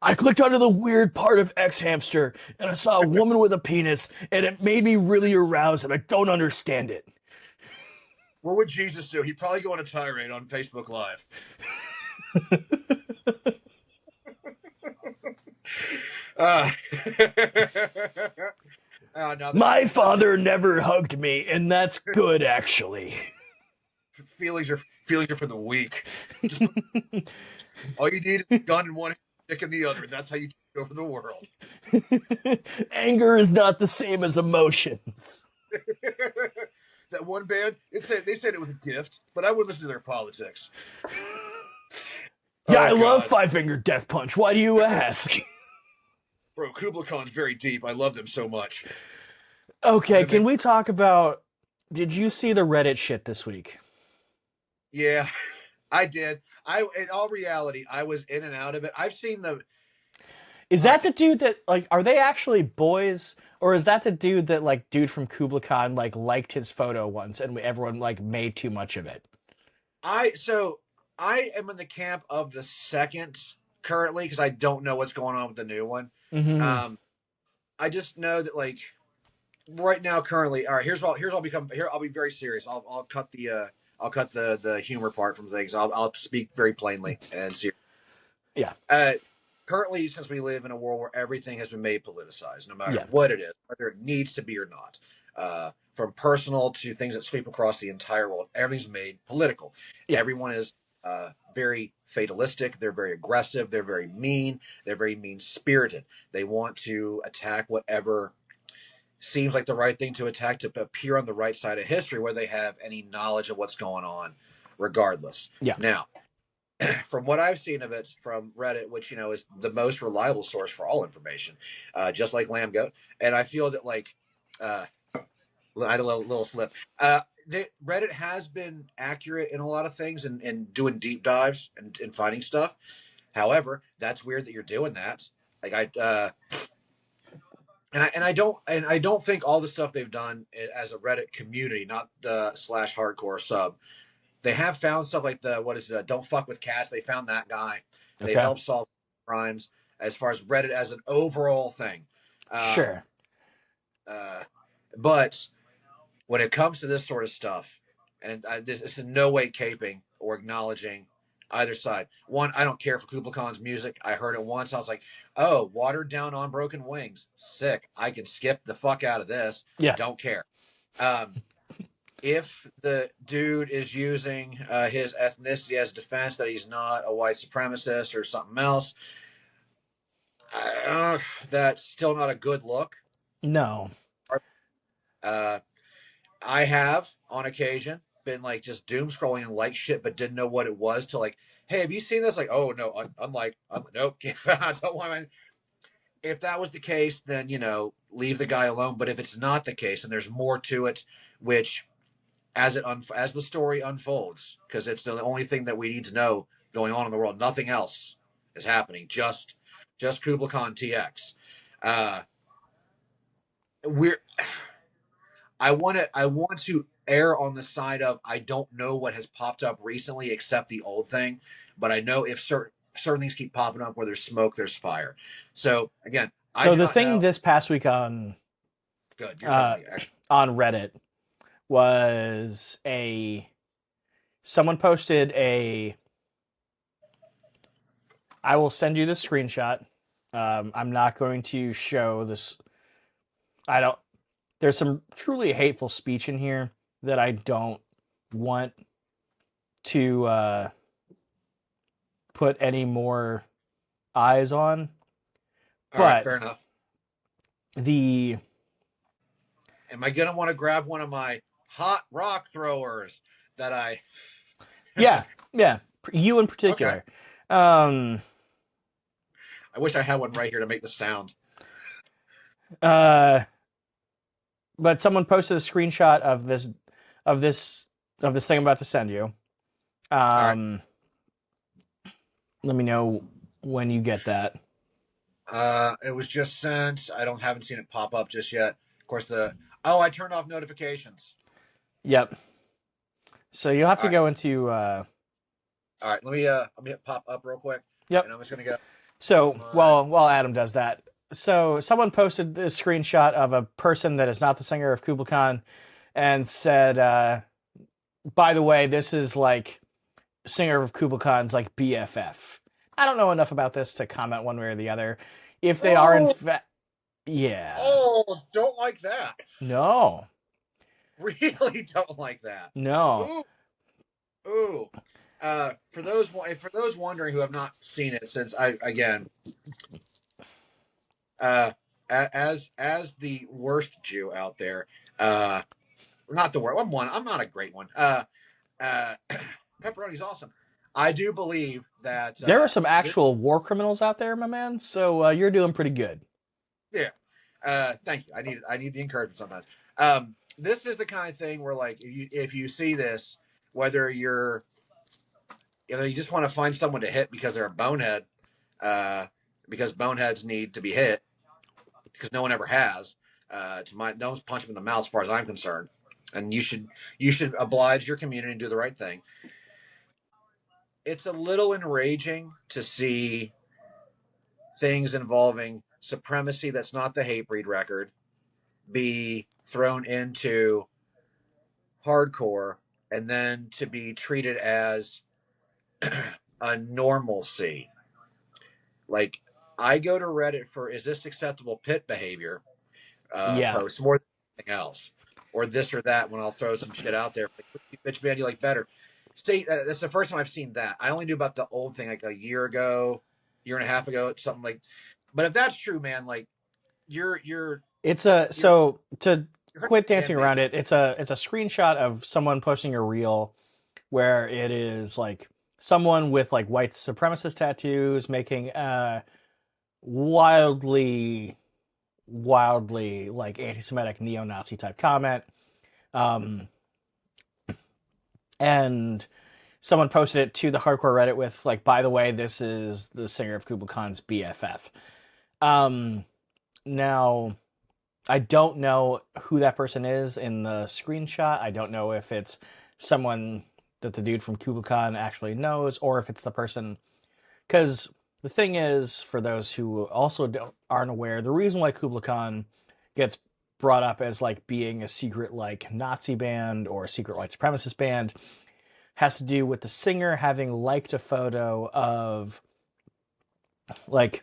I clicked onto the weird part of X Hamster and I saw a woman with a penis and it made me really aroused and I don't understand it.
What would Jesus do? He'd probably go on a tirade on Facebook Live.
My father never hugged me, and that's good, actually.
Feelings are for the weak. All you need is a gun in one hand, stick in the other, and that's how you take over the world.
Anger is not the same as emotions.
That one band, they said it was a gift, but I would listen to their politics.
Yeah, I love Five Finger Death Punch. Why do you ask?
Bro, Kubla Khan's very deep. I love them so much.
Okay, can we talk about... Did you see the Reddit shit this week?
Yeah, I did. In all reality, I was in and out of it. I've seen the...
Is that the dude that, like, are they actually boys? Or is that the dude that, like, dude from Kubla Khan, like, liked his photo once and everyone, like, made too much of it?
I am in the camp of the second currently because I don't know what's going on with the new one.
Mm-hmm.
I just know that, like, right now, currently, all right. I'll be very serious. I'll cut the humor part from things. I'll speak very plainly and serious.
Yeah.
Currently, since we live in a world where everything has been made politicized, no matter
Yeah.
what it is, whether it needs to be or not, from personal to things that sweep across the entire world, everything's made political. Yeah. Everyone is very fatalistic. They're very aggressive. They're very mean. They're very mean spirited. They want to attack whatever seems like the right thing to attack to appear on the right side of history where they have any knowledge of what's going on, regardless.
Yeah.
Now, from what I've seen of it from Reddit, which is the most reliable source for all information, just like Lamb Goat, and I feel that uh, I had a little slip. Reddit has been accurate in a lot of things and doing deep dives and finding stuff. However, that's weird that you're doing that. Like I don't think all the stuff they've done as a Reddit community, not the slash hardcore sub, they have found stuff like don't fuck with cats. They found that guy. They've
Okay.
helped solve crimes as far as Reddit as an overall thing.
Sure.
But when it comes to this sort of stuff, and this is in no way caping or acknowledging either side. One, I don't care for Kubla Khan's music. I heard it once. I was like, oh, watered down on broken wings. Sick. I can skip the fuck out of this.
Yeah.
Don't care. If the dude is using his ethnicity as defense that he's not a white supremacist or something else, that's still not a good look.
No.
I have on occasion been like just doom scrolling and like shit, but didn't know what it was till like, hey, have you seen this? Like, oh no, nope, I don't want. If that was the case, then leave the guy alone. But if it's not the case, and there's more to it, which as the story unfolds, because it's the only thing that we need to know going on in the world. Nothing else is happening. Just Kubla Khan TX. We're I want to err on the side of I don't know what has popped up recently except the old thing, but I know if certain things keep popping up where there's smoke, there's fire. So again, I
So
do
the
not
thing
know.
this past week on
Good, you're telling me.
on Reddit was someone posted I will send you the screenshot. I'm not going to show this. I don't. There's some truly hateful speech in here that I don't want to put any more eyes on.
All right,
But
fair enough.
the
Am I gonna want to grab one of my hot rock throwers that I?
yeah, you in
Okay.
particular.
I wish I had one right here to make the sound.
But someone posted a screenshot of this thing I'm about to send you.
All right.
Let me know when you get that.
It was just sent. Haven't seen it pop up just yet. Of course, I turned off notifications.
Yep. So you'll have to
All
go into.
All right, let me hit pop up real quick.
Yep.
And I'm just gonna go.
So while Adam does that, so someone posted this screenshot of a person that is not the singer of Kubla Khan, and said, "By the way, this is like singer of Kubla Khan's like BFF." I don't know enough about this to comment one way or the other. If they are in fact, yeah.
Oh, don't like that.
No.
Really don't like that.
No.
Ooh. For those wondering who have not seen it, since as the worst Jew out there, not the worst. I'm not a great one. Pepperoni's awesome. I do believe that
There are some actual war criminals out there, my man. So you're doing pretty good.
Yeah. Thank you. I need the encouragement sometimes. This is the kind of thing where, like, if you see this, whether you just want to find someone to hit because they're a bonehead, because boneheads need to be hit because no one ever has. No one's punched them in the mouth as far as I'm concerned, and you should oblige your community and do the right thing. It's a little enraging to see things involving supremacy that's not the hate breed record be thrown into hardcore and then to be treated as a normalcy. Like, I go to Reddit for is this acceptable pit behavior posts more than anything else, or this or that when I'll throw some shit out there. Like, bitch, man, you like better. See, that's the first time I've seen that. I only knew about the old thing like a year ago, year and a half ago, something like. But if that's true, man, like you're you're
It's a
you're
so to
you're hurting
quit
the fan
dancing
base.
around it. It's a screenshot of someone posting a reel where it is like someone with like white supremacist tattoos making wildly wildly like anti-Semitic neo-Nazi type comment. Um, and someone posted it to the hardcore Reddit with like, by the way, this is the singer of Kublai Khan's BFF. Um, now I don't know who that person is in the screenshot. I don't know if it's someone that the dude from Kublai Khan actually knows, or if it's the person. Because the thing is, for those who also aren't aware, the reason why Kublai Khan gets brought up as like being a secret like Nazi band or a secret white supremacist band has to do with the singer having liked a photo of like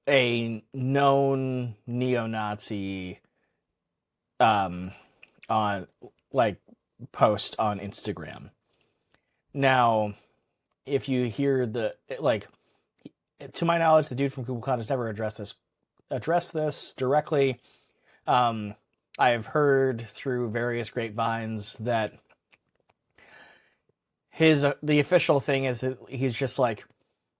a known neo-Nazi um, on like post on Instagram. Now, if you hear the like, to my knowledge, the dude from Kublai Khan has never addressed this directly. Um, I've heard through various grapevines that the official thing is that he's just like,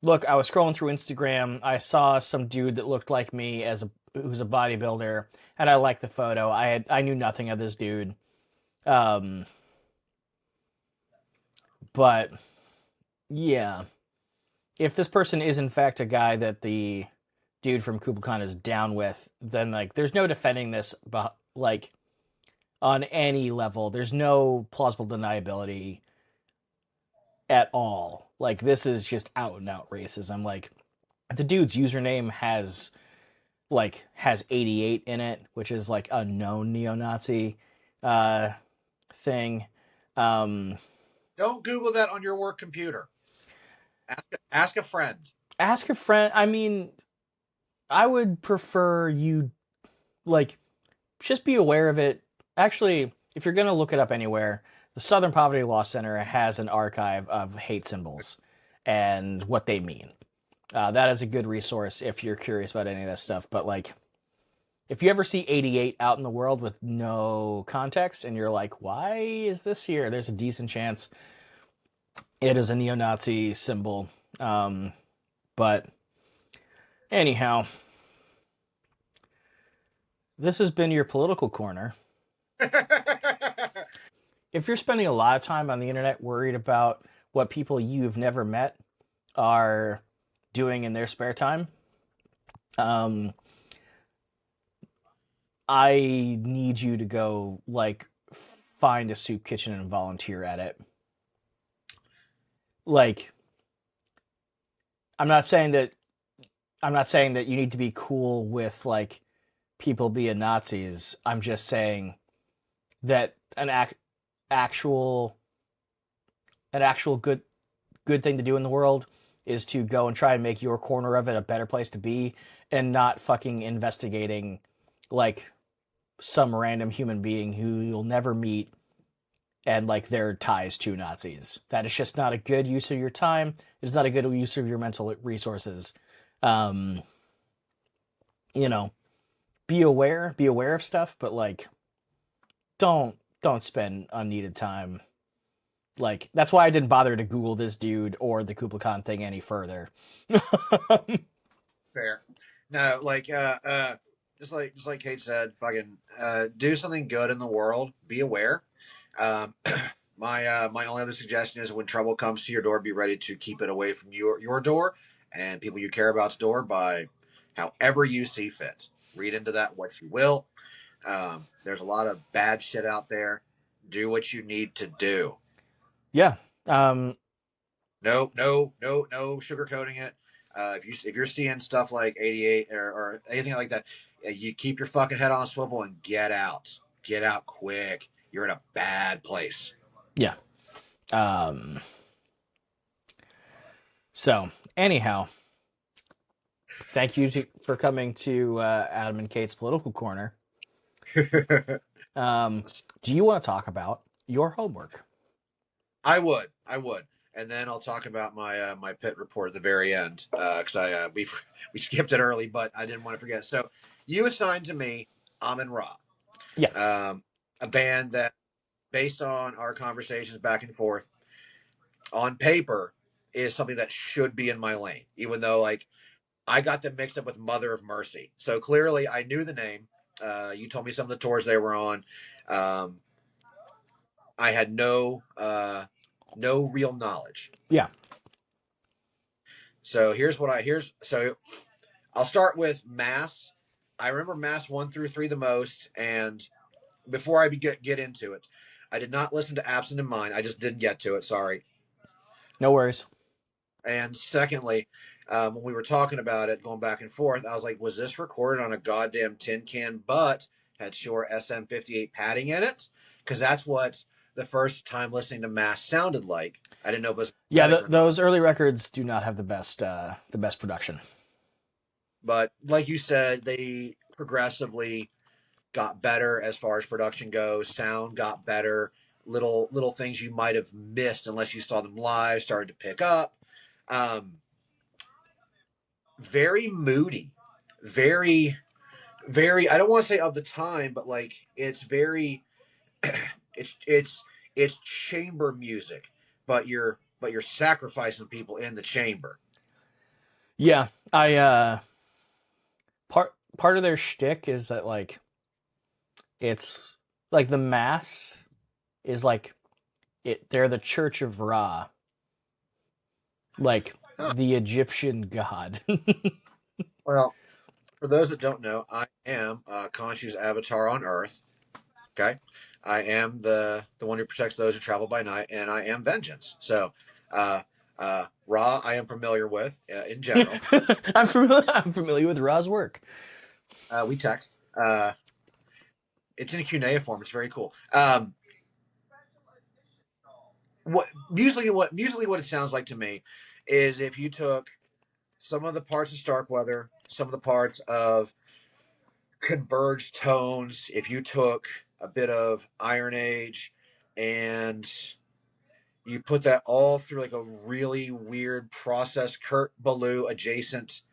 look, I was scrolling through Instagram, I saw some dude that looked like me as a who's a bodybuilder, and I liked the photo. I knew nothing of this dude. Um, but yeah, if this person is in fact a guy that the dude from Kublai Khan is down with, then like there's no defending this, but like on any level, there's no plausible deniability at all. Like this is just out and out racism. Like the dude's username has 88 in it, which is like a known neo-Nazi uh, thing. Um,
Don't Google that on your work computer. Ask a friend.
Ask a friend. I mean, I would prefer you like just be aware of it. Actually, if you're gonna look it up anywhere, the Southern Poverty Law Center has an archive of hate symbols and what they mean. That is a good resource if you're curious about any of that stuff. But like, if you ever see 88 out in the world with no context and you're like, why is this here? There's a decent chance it is a neo-Nazi symbol. But anyhow, this has been your political corner. If you're spending a lot of time on the internet worried about what people you've never met are doing in their spare time, um, I need you to go like find a soup kitchen and volunteer at it. Like, I'm not saying that I'm not saying that you need to be cool with like people being Nazis. I'm just saying that actual an actual good thing to do in the world is to go and try and make your corner of it a better place to be and not fucking investigating like some random human being who you'll never meet and like their ties to Nazis. That is just not a good use of your time. It's not a good use of your mental resources. Um, you know, be aware of stuff, but like don't spend unneeded time. Like that's why I didn't bother to Google this dude or the Kublai Khan thing any further.
Fair. No, like just like Kate said, fucking do something good in the world. Be aware. Um, my only other suggestion is when trouble comes to your door, be ready to keep it away from your door and people you care about's door by however you see fit. Read into that what you will. There's a lot of bad shit out there. Do what you need to do.
Yeah. Um,
No, no, no, no sugarcoating it. If you're seeing stuff like 88 or anything like that, you keep your fucking head on a swivel and get out. Get out quick. You're in a bad place.
yeah. Um, so anyhow, thank you for coming to Adam and Kate's political corner. Um, do you want to talk about your homework?
I would, and then I'll talk about my pit report at the very end because I we skipped it early, but I didn't want to forget. So you assigned to me Amin Ra,
Yeah,
um, a band that, based on our conversations back and forth, on paper is something that should be in my lane, even though like I got them mixed up with Mother of Mercy. So clearly, I knew the name. You told me some of the tours they were on. Um, I had no real knowledge.
yeah.
So here's so I'll start with Mass. I remember Mass 1 through 3 the most, and before I get into it, I did not listen to Absent in Mind. I just didn't get to it. Sorry.
No worries.
And secondly, when we were talking about it, going back and forth, I was like, was this recorded on a goddamn tin can but had Shure SM58 padding in it? Because that's what the first time listening to Mass sounded like. I didn't know if it was
Yeah,
synthetic or not.
those early records do not have the best production.
But like you said, they progressively got better as far as production goes. Sound got better. Little things you might have missed unless you saw them live started to pick up. Um, very moody, very very. I don't want to say of the time, but like it's very it's chamber music, but you're sacrificing people in the chamber.
Yeah, I part of their shtick is that like it's like the mass is like they're the Church of Ra, like
Huh.
the Egyptian god.
Well, for those that don't know, I am Khonshu's avatar on Earth. Okay, I am the one who protects those who travel by night, and I am vengeance. So, Ra, I am familiar with in general.
I'm familiar with Ra's work.
We text. It's in cuneiform. It's very cool. What it sounds like to me is if you took some of the parts of Starkweather, some of the parts of Converged Tones, if you took a bit of Iron Age, and you put that all through like a really weird process, Kurt Ballou adjacent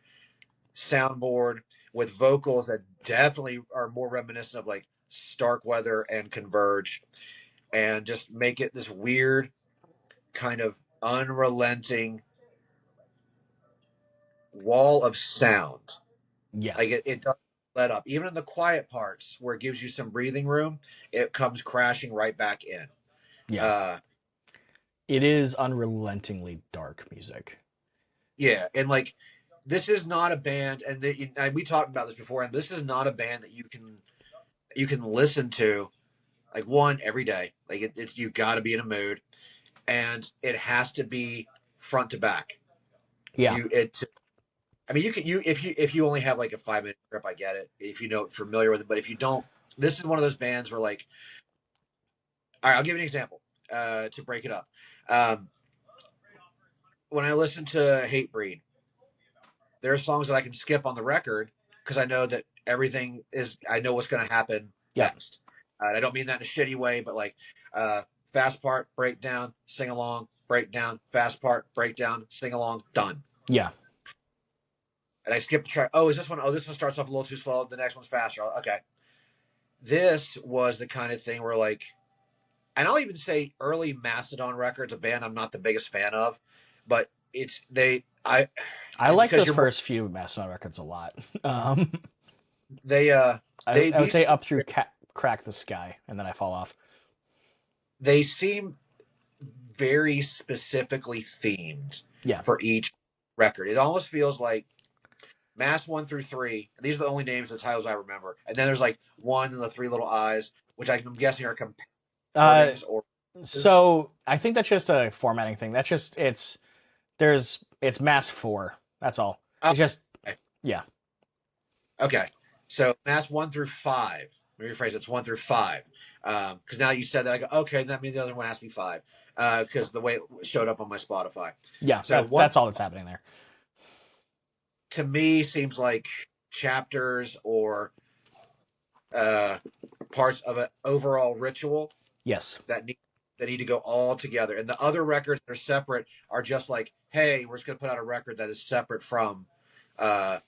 soundboard with vocals that definitely are more reminiscent of like Starkweather and Converge, and just make it this weird kind of unrelenting wall of sound.
Yeah,
Like it doesn't let up. Even in the quiet parts where it gives you some breathing room, it comes crashing right back in.
yeah.
Uh
It is unrelentingly dark music.
yeah, and like this is not a band, and we talked about this before, and this is not a band that you can listen to like one every day. Like it's you got to be in a mood, and it has to be front to back.
Yeah,
You it I mean, you can you if you only have like a 5 minute trip, I get it. If you know familiar with it, but if you don't, this is one of those bands where like, all right, I'll give you an example to break it up. Um, when I listen to Hate Breed, there are songs that I can skip on the record because I know that everything is. I know what's going to happen
yeah,
next. And I don't mean that in a shitty way, but like fast part, breakdown, sing along, breakdown, fast part, breakdown, sing along, done.
yeah.
And I skip the track. Oh, is this one? Oh, this one starts off a little too slow. The next one's faster. Okay. This was the kind of thing where like, and I'll even say early Mastodon records, a band I'm not the biggest fan of, but it's they I
I
and
like
because
those
you're more
first few Mastodon records a lot. Um,
they they
I would say
these
up through Crack the Sky, and then I fall off.
they seem very specifically themed
Yeah,
for each record. It almost feels like Mass 1 through 3. And these are the only names of the titles I remember. And then there's like one and the three little eyes, which I'm guessing are
uh,
recordings or
so I think that's just a formatting thing. That's just it's Mass 4. That's all.
oh,
It's just
okay.
yeah,
Okay. So Mass 1 through 5. Let me rephrase. It's 1 through 5. Because now you said that, I go, okay, that means the other one has to be 5. Because the way it showed up on my Spotify.
yeah.
So one
That's all that's happening there.
to me seems like chapters or uh, parts of an overall ritual
Yes.
that need They need to go all together. And the other records that are separate are just like, hey, we're just going to put out a record that is separate from the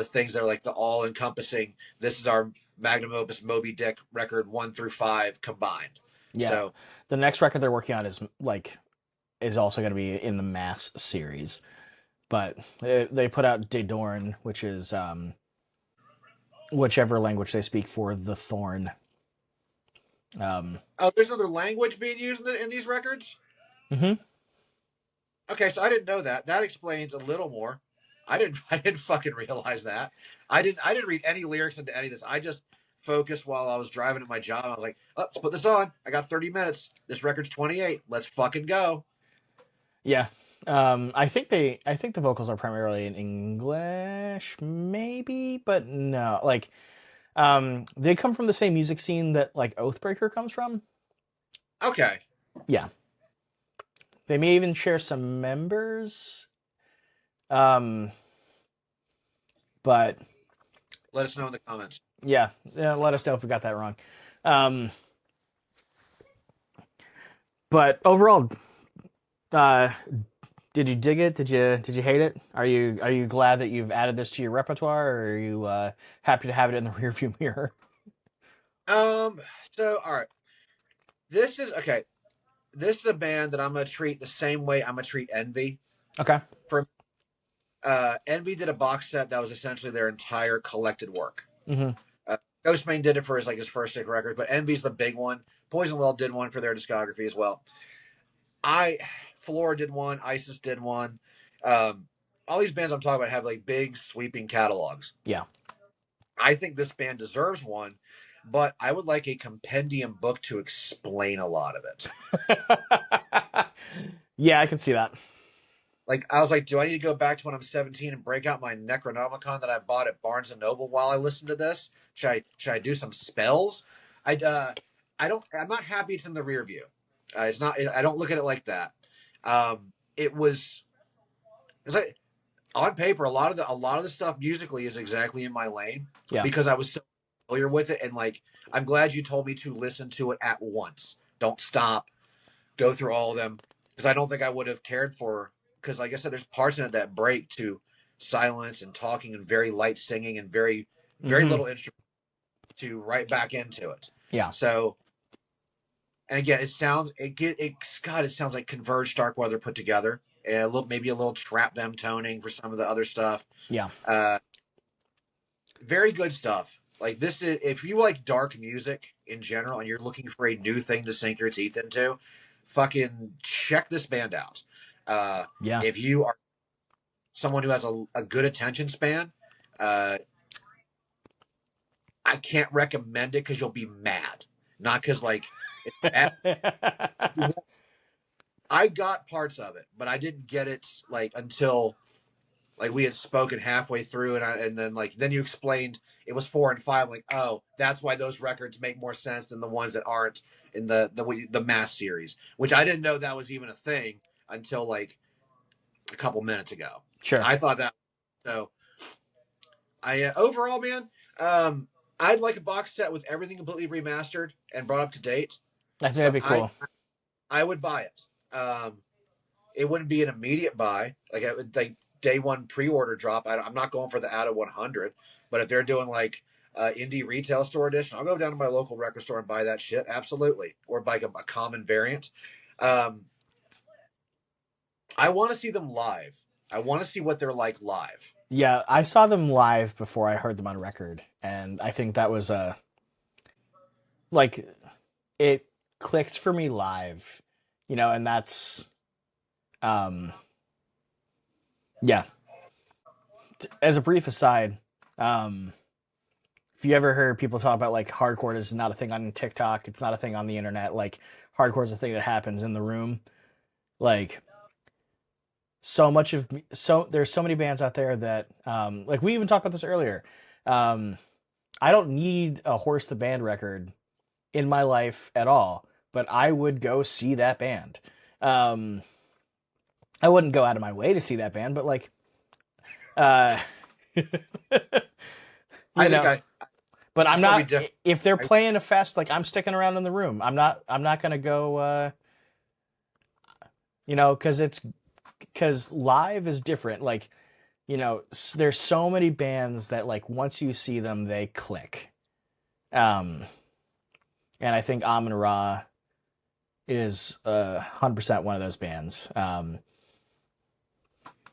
things that are like the all encompassing. This is our magnum opus Moby Dick record 1 through 5 combined.
Yeah.
So
The next record they're working on is also going to be in the Mass series, but they put out De Dorn, which is whichever language they speak for the Thorn.
oh, there's another language being used in these records.
Mm-hmm.
Okay, so I didn't know that. That explains a little more. I didn't fucking realize that. I didn't read any lyrics into any of this. I just focused while I was driving to my job. I was like, oh, let's put this on. I got 30 minutes. This record's 28. Let's fucking go.
Yeah. I think the vocals are primarily in English, maybe, but no. They come from the same music scene that like Oathbreaker comes from.
Okay.
Yeah. They may even share some members. Um, but
Let us know in the comments.
yeah, let us know if we got that wrong. Um, but overall, uh, did you dig it? Did you hate it? Are you glad that you've added this to your repertoire, or are you happy to have it in the rearview mirror?
Um. So, all right. This is okay. This is a band that I'm gonna treat the same way I'm gonna treat Envy.
Okay.
For Envy did a box set that was essentially their entire collected work.
Mm-hmm.
Ghostman did it for his first 6 records, but Envy's the big one. Poison Well did one for their discography as well. Flora did one, Isis did one. All these bands I'm talking about have like big sweeping catalogs.
Yeah.
I think this band deserves one, but I would like a compendium book to explain a lot of it.
Yeah, I can see that.
Like I was like, do I need to go back to when I'm 17 and break out my Necronomicon that I bought at Barnes and Noble while I listen to this? Should I do some spells? I don't. I'm not happy it's in the rear view. It's not. I don't look at it like that. It was. It's like on paper, a lot of the stuff musically is exactly in my lane.
Yeah.
Because I was so familiar with it, and like I'm glad you told me to listen to it at once. Don't stop. Go through all of them because I don't think I would have cared for. Because like I said, there's parts in it that break to silence and talking and very light singing and very little instrument to right back into it.
Yeah.
So, and again, it sounds like Converge Starkweather put together, and maybe a little trap them toning for some of the other stuff.
Yeah.
Very good stuff. Like this is if you like dark music in general and you're looking for a new thing to sink your teeth into, fucking check this band out.
Yeah.
If you are someone who has a good attention span, I can't recommend it because you'll be mad. Not because like it's bad. I got parts of it, but I didn't get it like until like we had spoken halfway through, and then you explained it was 4 and 5. I'm like, oh, that's why those records make more sense than the ones that aren't in the Mass series, which I didn't know that was even a thing until like a couple minutes ago.
Sure.
I thought that. So, overall, man, I'd like a box set with everything completely remastered and brought up to date.
I think that'd be cool.
I would buy it. It wouldn't be an immediate buy. Like I would like day one pre-order drop. I'm not going for the out of 100. But if they're doing like indie retail store edition, I'll go down to my local record store and buy that shit. Absolutely, or buy a common variant. I want to see them live. I want to see what they're like live.
Yeah, I saw them live before I heard them on record, and I think that was like it clicked for me live, and that's yeah. As a brief aside, if you ever heard people talk about like hardcore is not a thing on TikTok, it's not a thing on the internet, like hardcore is a thing that happens in the room, like there's so many bands out there that like we even talked about this earlier. I don't need a Horse the Band record in my life at all, but I would go see that band. I wouldn't go out of my way to see that band, but like, But
It's
I'm
gonna be
not.
different.
If they're
Right?
playing a fest, like I'm sticking around in the room. I'm not. I'm not gonna go. Because live is different. Like there's so many bands that like once you see them, they click. Um, and I think Amun Ra is 100% one of those bands.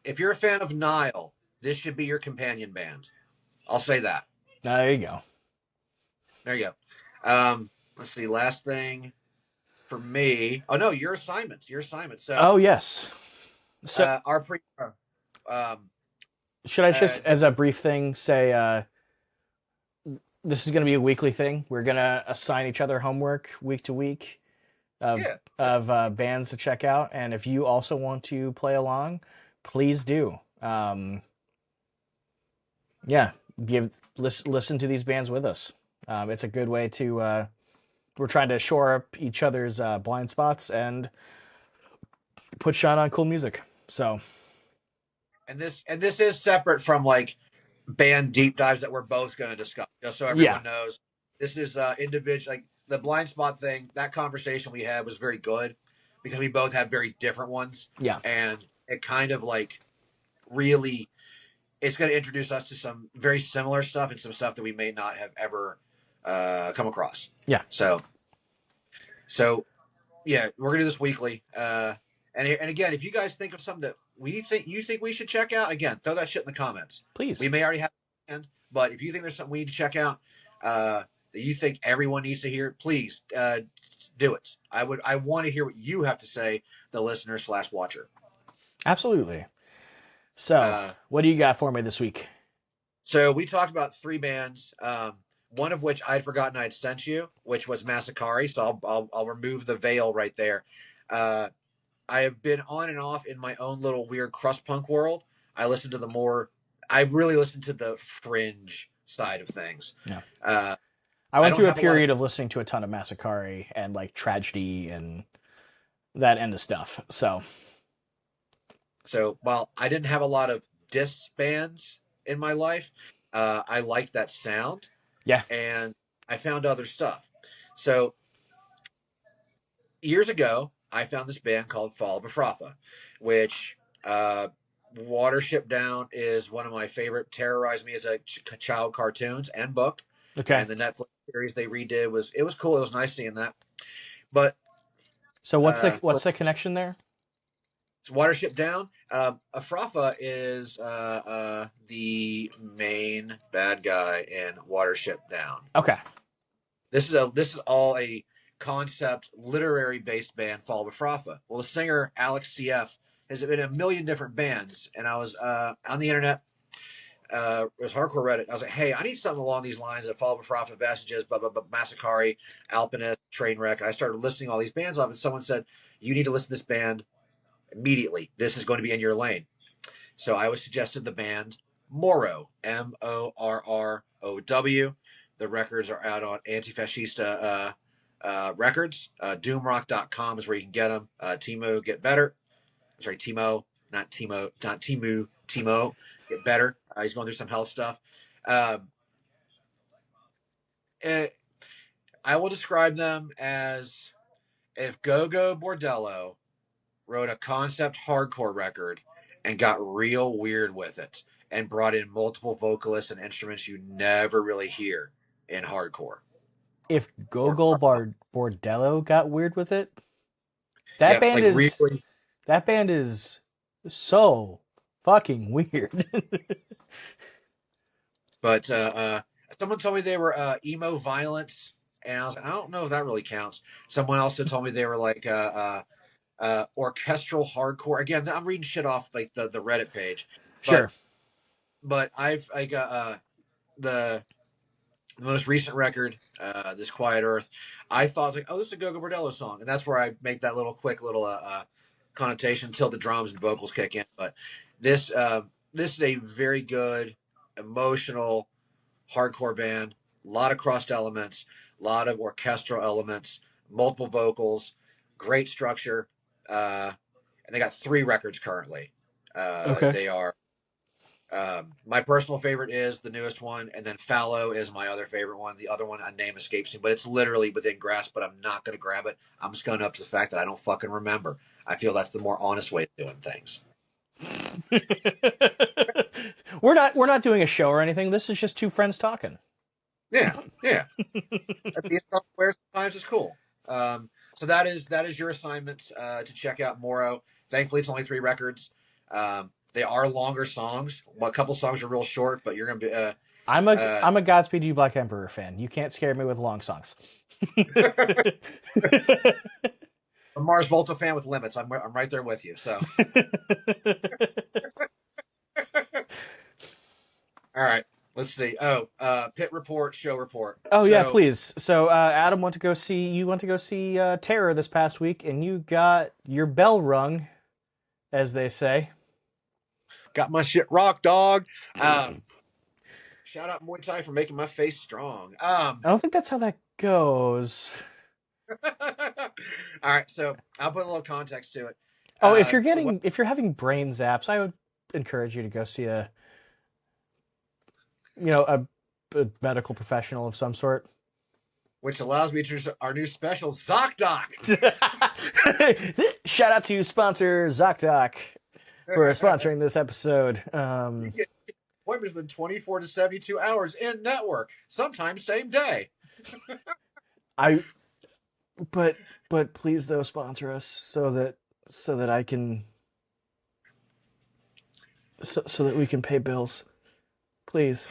If you're a fan of Nile, this should be your companion band. I'll say that.
There you go.
There you go. Let's see. Last thing for me. Oh no, your assignments. Your assignments. So,
Oh yes. So
our pre. Um,
should I just,
the
as a brief thing, say this is going to be a weekly thing? We're going to assign each other homework week to week of
yeah.
bands to check out, and if you also want to play along, please do. Yeah, listen to these bands with us. It's a good way to. We're trying to shore up each other's blind spots and put shine on cool music. So
And this is separate from like band deep dives that we're both going to discuss. Just so
yeah,
everyone knows, this is individual. Like the blind spot thing. That conversation we had was very good because we both had very different ones,
yeah,
and it kind of like really it's going to introduce us to some very similar stuff and some stuff that we may not have ever come across.
yeah.
So yeah, we're gonna do this weekly. And again, if you guys think of something that you think we should check out, again, throw that shit in the comments.
Please,
We may already have it, but if you think there's something we need to check out that you think everyone needs to hear, please do it. I want to hear what you have to say, the listener slash watcher.
absolutely. So,
Uh,
what do you got for me this week?
so we talked about three bands. One of which I'd forgotten I'd sent you, which was Massacari. So I'll remove the veil right there. Uh, I have been on and off in my own little weird crust punk world. I really listen to the fringe side of things.
Yeah.
Uh,
I
I
went
don't
through a
have a lot of,
period of listening to a ton of Massacari and like tragedy and that end of stuff. So,
so while I didn't have a lot of diss bands in my life, I liked that sound
yeah.
and I found other stuff. So years ago, I found this band called Fall of Afrafa, which Watership Down is one of my favorite. Terrorized me as a child cartoons and book,
Okay.
and the Netflix series they redid was cool. It was nice seeing that. But
So
for
what's the connection there?
Watership Down, Afrafa is the main bad guy in Watership Down.
Okay.
This is all a concept literary based band, Fall of Afrafa. Well, the singer Alex CF has been in a million different bands, and I was on the internet. It was hardcore Reddit. I was like, hey, I need something along these lines of Fall of Afrafa, Vestiges, blah blah blah, Massacari, Alpinist, Trainwreck. I started listing all these bands off, and someone said, you need to listen to this band immediately. This is going to be in your lane. So I was suggested the band Moro, Morrow. The records are out on Antifascista Records. Doomrock.com is where you can get them. Timo Get Better. I'm sorry, Timo, not Timo, not Timu, Timo Get Better. He's going through some health stuff. Um, I will describe them as if Gogo Bordello wrote a concept hardcore record and got real weird with it and brought in multiple vocalists and instruments you never really hear in hardcore.
If
Or
Gogol Bordello got weird with it, that
yeah,
band
like
is
really.
that band is so fucking weird.
But someone told me they were emo violence, and I was like, I don't know if that really counts. Someone also told me they were like orchestral hardcore. Again, I'm reading shit off like the Reddit page, but
Sure.
I've like the most recent record, "This Quiet Earth," I thought like, oh, this is a Gogo Bordello song, and that's where I make that little quick little connotation till the drums and vocals kick in. But this is a very good emotional hardcore band. A lot of crossed elements, a lot of orchestral elements, multiple vocals, great structure, and they got three records currently.
Okay.
They are My personal favorite is the newest one, and then Fallow is my other favorite one. The other one, a name escapes me, but it's literally within grasp. But I'm not going to grab it. I'm just going up to the fact that I don't fucking remember. I feel that's the more honest way of doing things.
We're not doing a show or anything. This is just two friends talking.
Yeah, yeah. Being self-aware sometimes is cool. So that is your assignment to check out Moro. Thankfully, it's only 3 records. They are longer songs. Well, a couple songs are real short, but you're gonna be
I'm a Godspeed You Black Emperor fan. You can't scare me with long songs.
a Mars Volta fan with limits. I'm right there with you. So all right, let's see. Oh, pit report, show report.
Oh yeah,
So
please. So Adam went to go see Terror this past week, and you got your bell rung, as they say.
got my shit rock, dog. Shout out Muay Thai for making my face strong.
I don't think that's how that goes.
All right, so I'll put a little context to it.
Oh, if you're having brain zaps, I would encourage you to go see a a medical professional of some sort.
Which allows me to use our new special, ZocDoc.
Shout out to sponsor ZocDoc for sponsoring this episode.
You get appointments within 24 to 72 hours in network, sometimes same day.
But please though sponsor us so that I can so that we can pay bills. Please.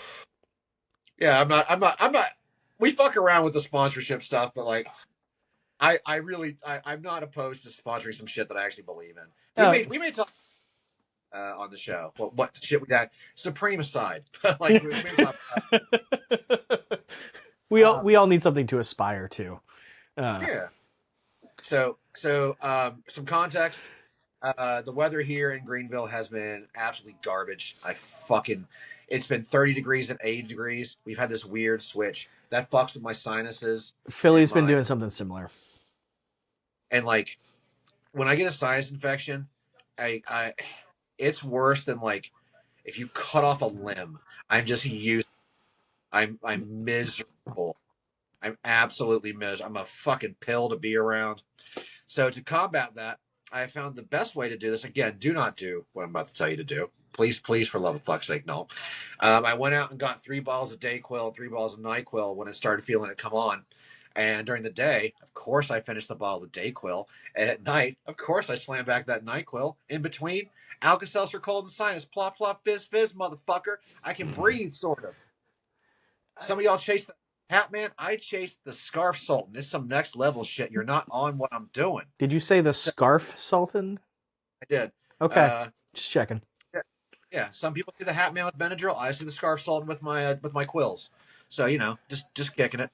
Yeah, I'm not. We fuck around with the sponsorship stuff, but like, I'm not opposed to sponsoring some shit that I actually believe in. We may talk on the show what shit we got. Supreme aside, like we may talk about.
we all need something to aspire to.
Yeah. So some context. The weather here in Greenville has been absolutely garbage. It's been 30 degrees and 80 degrees. We've had this weird switch that fucks with my sinuses.
Philly's been doing something similar.
And like when I get a sinus infection, it's worse than like if you cut off a limb. I'm miserable. I'm absolutely miserable. I'm a fucking pill to be around. So to combat that, I found the best way to do this. Again, do not do what I'm about to tell you to do. Please, for love of fuck's sake, no. I went out and got 3 bottles of Dayquil, 3 bottles of NyQuil when I started feeling it come on. And during the day, of course, I finished the bottle of Dayquil. And at night, of course, I slammed back that NyQuil. In between, Alka-Seltzer, cold and sinus, plop, plop, fizz, fizz, motherfucker. I can breathe, sort of. Some of y'all chase the hat, man. I chased the Scarf Sultan. This is some next level shit. You're not on what I'm doing.
Did you say the Scarf Sultan?
I did.
Okay, just checking.
Yeah, some people see the Hat Man with Benadryl. I see the Scarf Sultan with my quills. So just kicking it.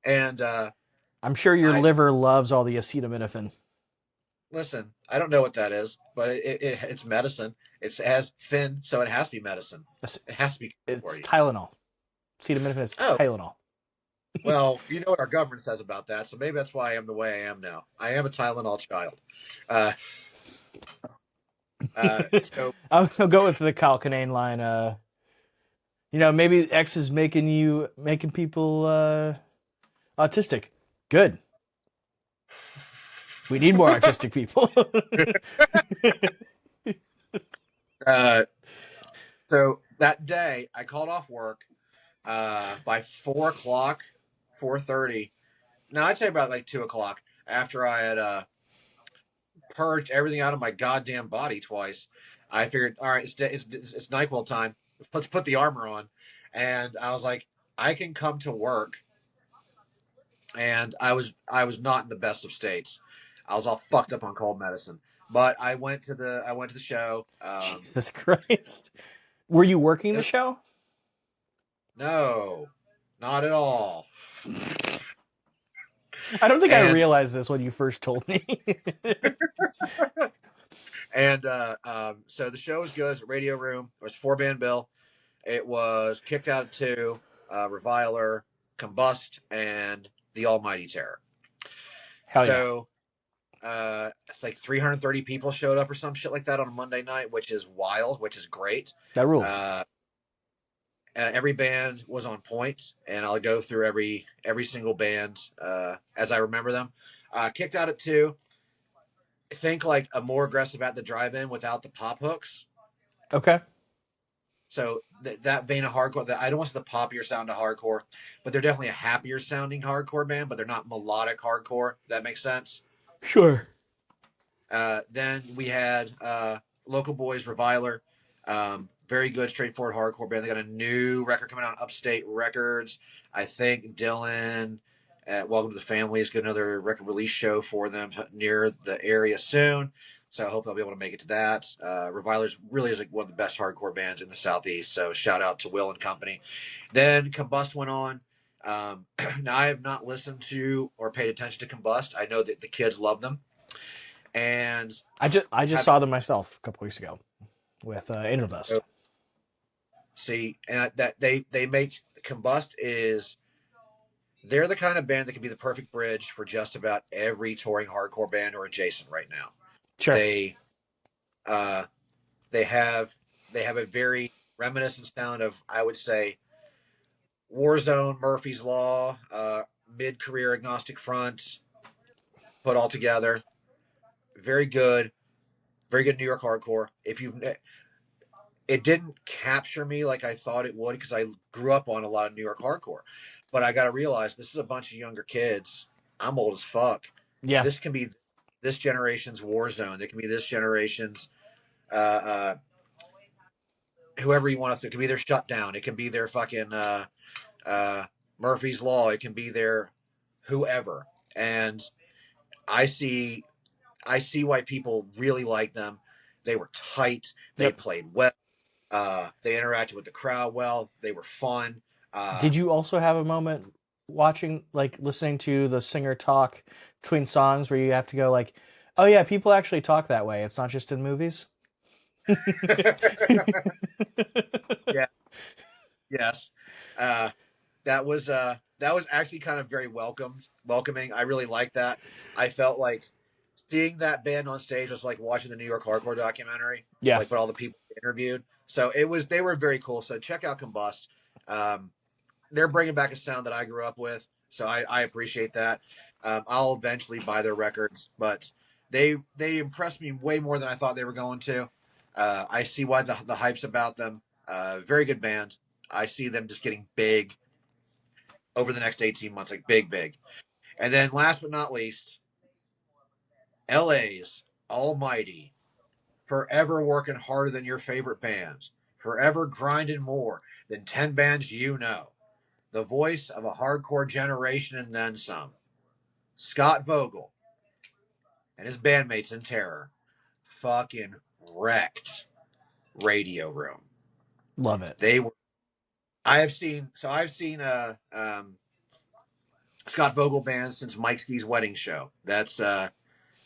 And
I'm sure your liver loves all the acetaminophen.
Listen, I don't know what that is, but it's medicine. It has fin, so it has to be medicine. It has to be
good
for you.
It's Tylenol. Acetaminophen is Tylenol.
Well, you know what our government says about that, so maybe that's why I am the way I am now. I am a Tylenol child. So
I'll go with the Kyle Kinane line. Maybe X is making people autistic. Good. We need more autistic people.
So that day, I called off work by 4 o'clock, 4:30. No, I'd say about like 2 o'clock after I had purged everything out of my goddamn body twice. I figured, all right, it's NyQuil time. Let's put the armor on. And I was like, I can come to work. And I was not in the best of states. I was all fucked up on cold medicine. But I went to the show.
Jesus Christ. Were you working the show?
No, not at all.
I don't think I realized this when you first told me.
And so the show was good. It was a Radio Room. It was 4-band bill. It was Kicked Out at 2, Reviler, Combust, and The Almighty Terror.
Hell
so It's like 330 people showed up or some shit like that on a Monday night, which is wild, which is great.
That rules.
Uh, every band was on point, and I'll go through every single band as I remember them. Kicked out at 2. Think like a more aggressive at the drive-in without the pop hooks.
Okay.
So that vein of hardcore, that I don't want to say the poppier sound of hardcore, but they're definitely a happier sounding hardcore band, but they're not melodic hardcore. That makes sense.
Sure.
Then we had Local Boys Reviler. Very good, straightforward hardcore band. They got a new record coming out on Upstate Records. I think Dylan at Welcome to the Family is got another record release show for them near the area soon. So I hope I'll be able to make it to that. Revilers really is like one of the best hardcore bands in the Southeast. So shout out to Will and company. Then Combust went on. Now I have not listened to or paid attention to Combust. I know that the kids love them, and
I just
have
saw them myself a couple weeks ago with Angel Dust.
see and that they make Combust is they're the kind of band that can be the perfect bridge for just about every touring hardcore band or adjacent right now.
Sure.
They uh they have a very reminiscent sound of, I would say, Warzone, Murphy's Law, mid career Agnostic Front put all together. Very good, very good New York hardcore. If you It didn't capture me like I thought it would because I grew up on a lot of New York hardcore. But I got to realize this is a bunch of younger kids. I'm old as fuck.
Yeah.
This can be this generation's Warzone. It can be this generation's uh, uh, whoever you want to. It can be their Shutdown. It can be their fucking uh, Murphy's Law. It can be their whoever. And I see why people really like them. They were tight. They
Yep.
played well. They interacted with the crowd well. They were fun. Uh,
Did you also have a moment watching, like, listening to the singer talk between songs where you have to go, like, oh yeah, people actually talk that way. It's not just in movies?
yeah, yes. Uh, that was actually kind of very welcoming. I really liked that. I felt like seeing that band on stage was like watching the New York hardcore documentary,
Yeah.
like with all the people interviewed. So they were very cool. So check out Combust. Um, they're bringing back a sound that I grew up with, so I appreciate that. I'll eventually buy their records, but they impressed me way more than I thought they were going to. I see why the hype's about them. Very good band. I see them just getting big over the next 18 months, like big. And then last but not least, LA's Almighty, forever working harder than your favorite bands, forever grinding more than 10 bands you know. The voice of a hardcore generation and then some. Scott Vogel and his bandmates in Terror fucking wrecked Radio Room.
Love it.
They were. I've seen Scott Vogel band since Mike Ski's wedding show. That's and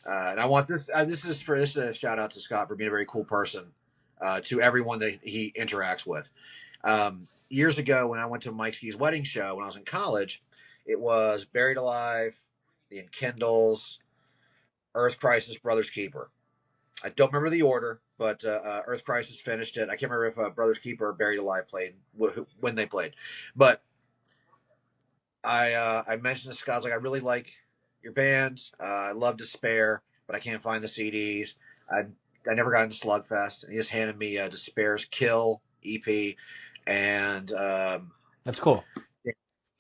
I want this. This is a shout out to Scott for being a very cool person to everyone that he interacts with. Years ago, when I went to Mike Ski's wedding show when I was in college, it was Buried Alive, the Enkindles, Earth Crisis, Brothers Keeper. I don't remember the order, but Earth Crisis finished it. I can't remember if Brothers Keeper or Buried Alive played when they played, but I mentioned to Scott, I was like, I really like your band. I love Despair, but I can't find the CDs. I never got into Slugfest, and he just handed me Despair's Kill EP, and
That's cool.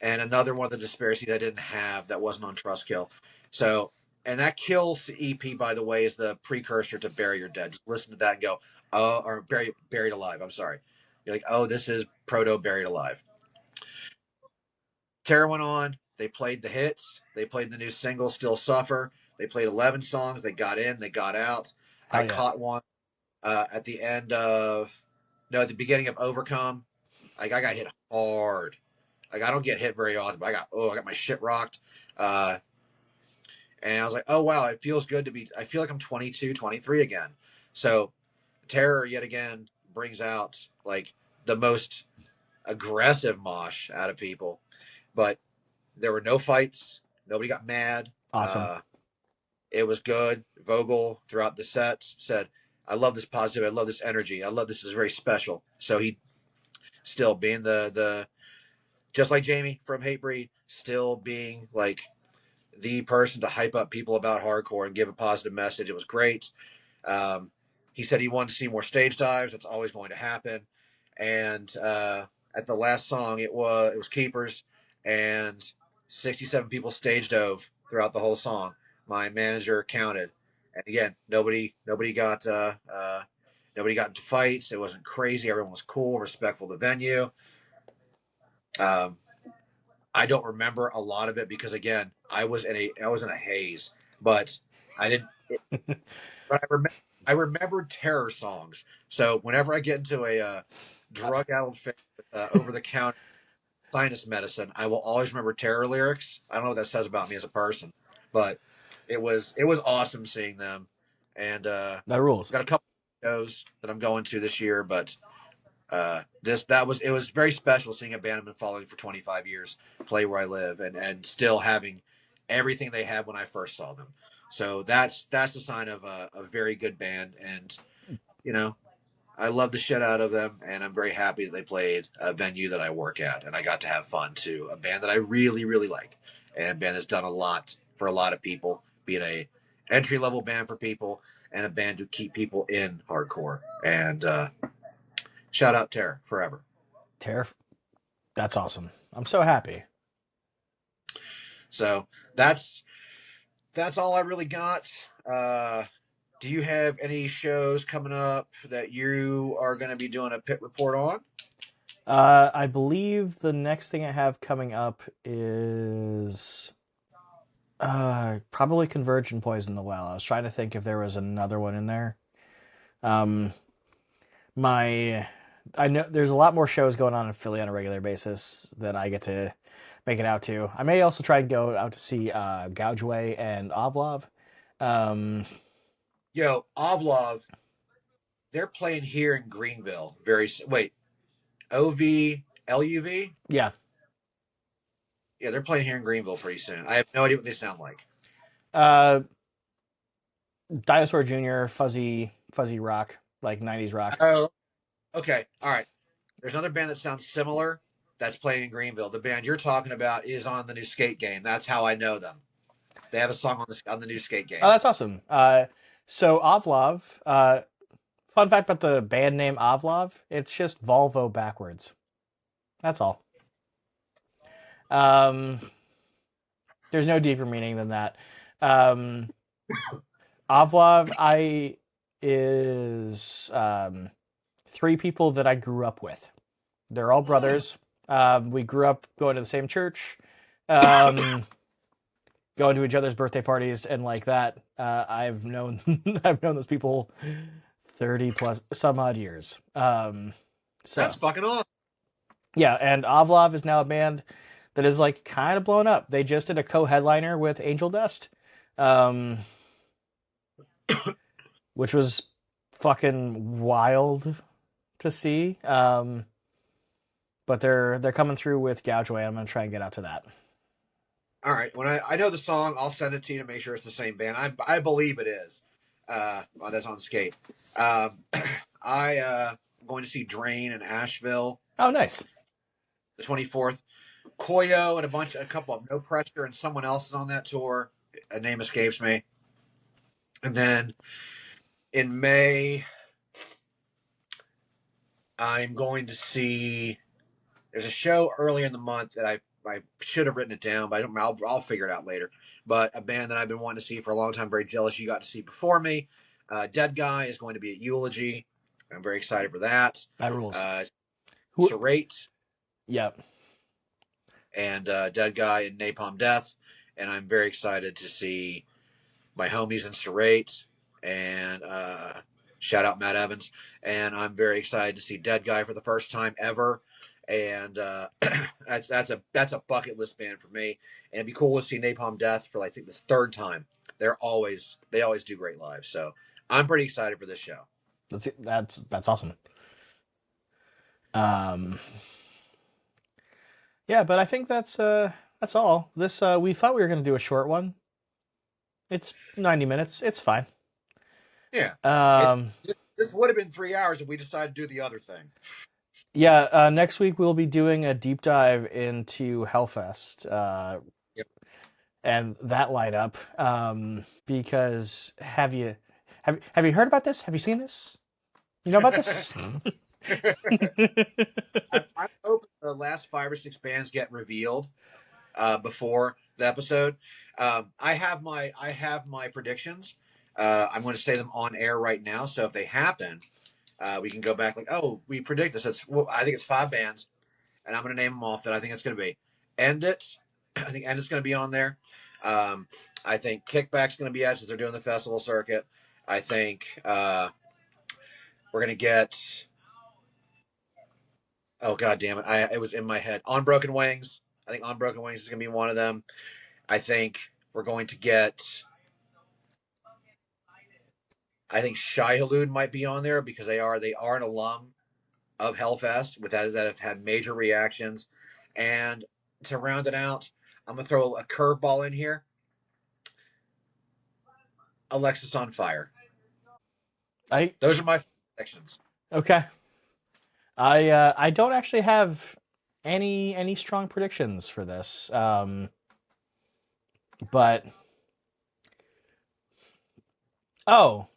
another one of the Despair CDs I didn't have that wasn't on Trustkill. So, and that Kill EP, by the way, is the precursor to Bury Your Dead. Just listen to that and go, oh, or Buried Alive. I'm sorry. You're like, oh, this is proto Buried Alive. Terror went on. They played the hits. They played the new single, Still Suffer. They played 11 songs. They got in. They got out. I
Hell yeah.
caught one at the end of, no, at the beginning of Overcome. Like, I got hit hard. Like, I don't get hit very often, but I got my shit rocked. And I was like, oh, wow, it feels good to be, I feel like I'm 22, 23 again. So Terror, yet again, brings out, like, the most aggressive mosh out of people. But there were no fights. Nobody got mad.
Awesome.
It was good. Vogel throughout the set said, "I love this positive. I love this energy. I love this. Is very special." So he still being the just like Jamie from Hatebreed, still being like the person to hype up people about hardcore and give a positive message. It was great. Um, he said he wanted to see more stage dives. That's always going to happen. And at the last song, it was Keepers, and 67 people stage dove throughout the whole song. My manager counted, and again, nobody got into fights. It wasn't crazy. Everyone was cool, respectful of the venue. Um, I don't remember a lot of it because again, I was in a haze, but I didn't. But I remembered terror songs. So whenever I get into a drug-addled phase with over-the-counter sinus medicine, I will always remember terror lyrics. I don't know what that says about me as a person, but it was awesome seeing them, and
That rules.
got a couple of shows that I'm going to this year, but this that was it was very special seeing a band I've been following for 25 years play where I live and still having everything they had when I first saw them. So that's a sign of a very good band, and you know I love the shit out of them, and I'm very happy that they played a venue that I work at, and I got to have fun too. A band that I really really like, and a band that's done a lot for a lot of people, being a entry level band for people, and a band to keep people in hardcore. And shout out Terror forever.
Terrif- That's awesome. I'm so happy.
So that's that's all I really got. Uh, do you have any shows coming up that you are going to be doing a pit report on?
I believe the next thing I have coming up is probably Converge and Poison the Well. I was trying to think if there was another one in there. Um, my I know there's a lot more shows going on in Philly on a regular basis that I get to make it out to. I may also try and go out to see Gougeway and Ovlov. Um,
Yo, Ovlov, they're playing here in Greenville. Wait, OVLUV?
yeah,
Yeah, they're playing here in Greenville pretty soon. I have no idea what they sound like.
uh, Dinosaur Jr., fuzzy rock, like '90s rock.
Oh, okay. All right. There's another band that sounds similar that's playing in Greenville. The band you're talking about is on the new Skate Game. That's how I know them. They have a song on the new Skate
Oh,
Game.
that's awesome. So Ovlov. Fun fact about the band name Ovlov: it's just Volvo backwards. That's all. Um, there's no deeper meaning than that. Um, Ovlov, I is three people that I grew up with. They're all brothers. We grew up going to the same church, um, going to each other's birthday parties, and like that. I've known I've known those people 30 plus some odd years. So
That's fucking awesome.
yeah, and Ovlov is now a band that is like kind of blown up. They just did a co-headliner with Angel Dust, um, which was fucking wild to see. But they're coming through with Gougeway. I'm gonna try and get out to that.
All right. When I know the song, I'll send it to you to make sure it's the same band. I believe it is. Well, that's on Skate. Um, I'm going to see Drain in Asheville
Oh, nice.
the 24th. Koyo and a couple of No Pressure, and someone else is on that tour. A name escapes me. And then in May, I'm going to see. There's a show early in the month that I should have written it down, but I don't. I'll figure it out later. But a band that I've been wanting to see for a long time. Very jealous you got to see before me. Dead Guy is going to be at Eulogy. I'm very excited for that.
That rules. Who?
Serrate
Yeah.
and Dead Guy and Napalm Death, and I'm very excited to see my homies in Serrate and shout out Matt Evans. And I'm very excited to see Dead Guy for the first time ever. And that's a bucket list band for me. And it'd be cool to see Napalm Death for I think this third time. They always do great live. So I'm pretty excited for this show.
That's awesome. Um, yeah, but I think that's all. This we thought we were gonna do a short one. It's 90 minutes. It's fine.
Yeah, it's
Um,
this would have been 3 hours if we decided to do the other thing.
yeah, next week we'll be doing a deep dive into Hellfest
Yep.
and that lineup. Because have you heard about this? Have you seen this? You know about this?
I'm hoping the last 5 or 6 bands get revealed before the episode. I have my predictions. I'm going to say them on air right now. So if they happen, we can go back like, oh, we predict this. I think it's 5 bands, and I'm going to name them off. That I think it's going to be End It. I think End It's going to be on there. Um, I think Kickback's going to be out since they're doing the festival circuit. I think we're going to get. Oh god damn it! It was in my head. On Broken Wings. I think On Broken Wings is going to be one of them. I think we're going to get. I think Shai Hulud might be on there because they are an alum of Hellfest with that have had major reactions. And to round it out, I'm gonna throw a curveball in here. Alexis on Fire.
I
Those are my predictions.
okay. I don't actually have any strong predictions for this. But oh,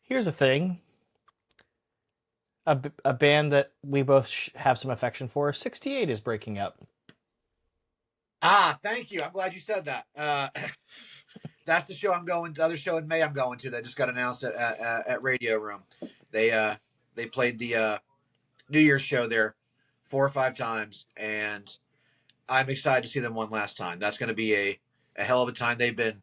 here's a thing. A band that we both have some affection for, 68 is breaking up.
Ah, thank you. I'm glad you said that. That's the show I'm going to. The other show in May I'm going to. That just got announced at Radio Room. They played the New Year's show there 4 or 5 times, and I'm excited to see them one last time. That's going to be a hell of a time. They've been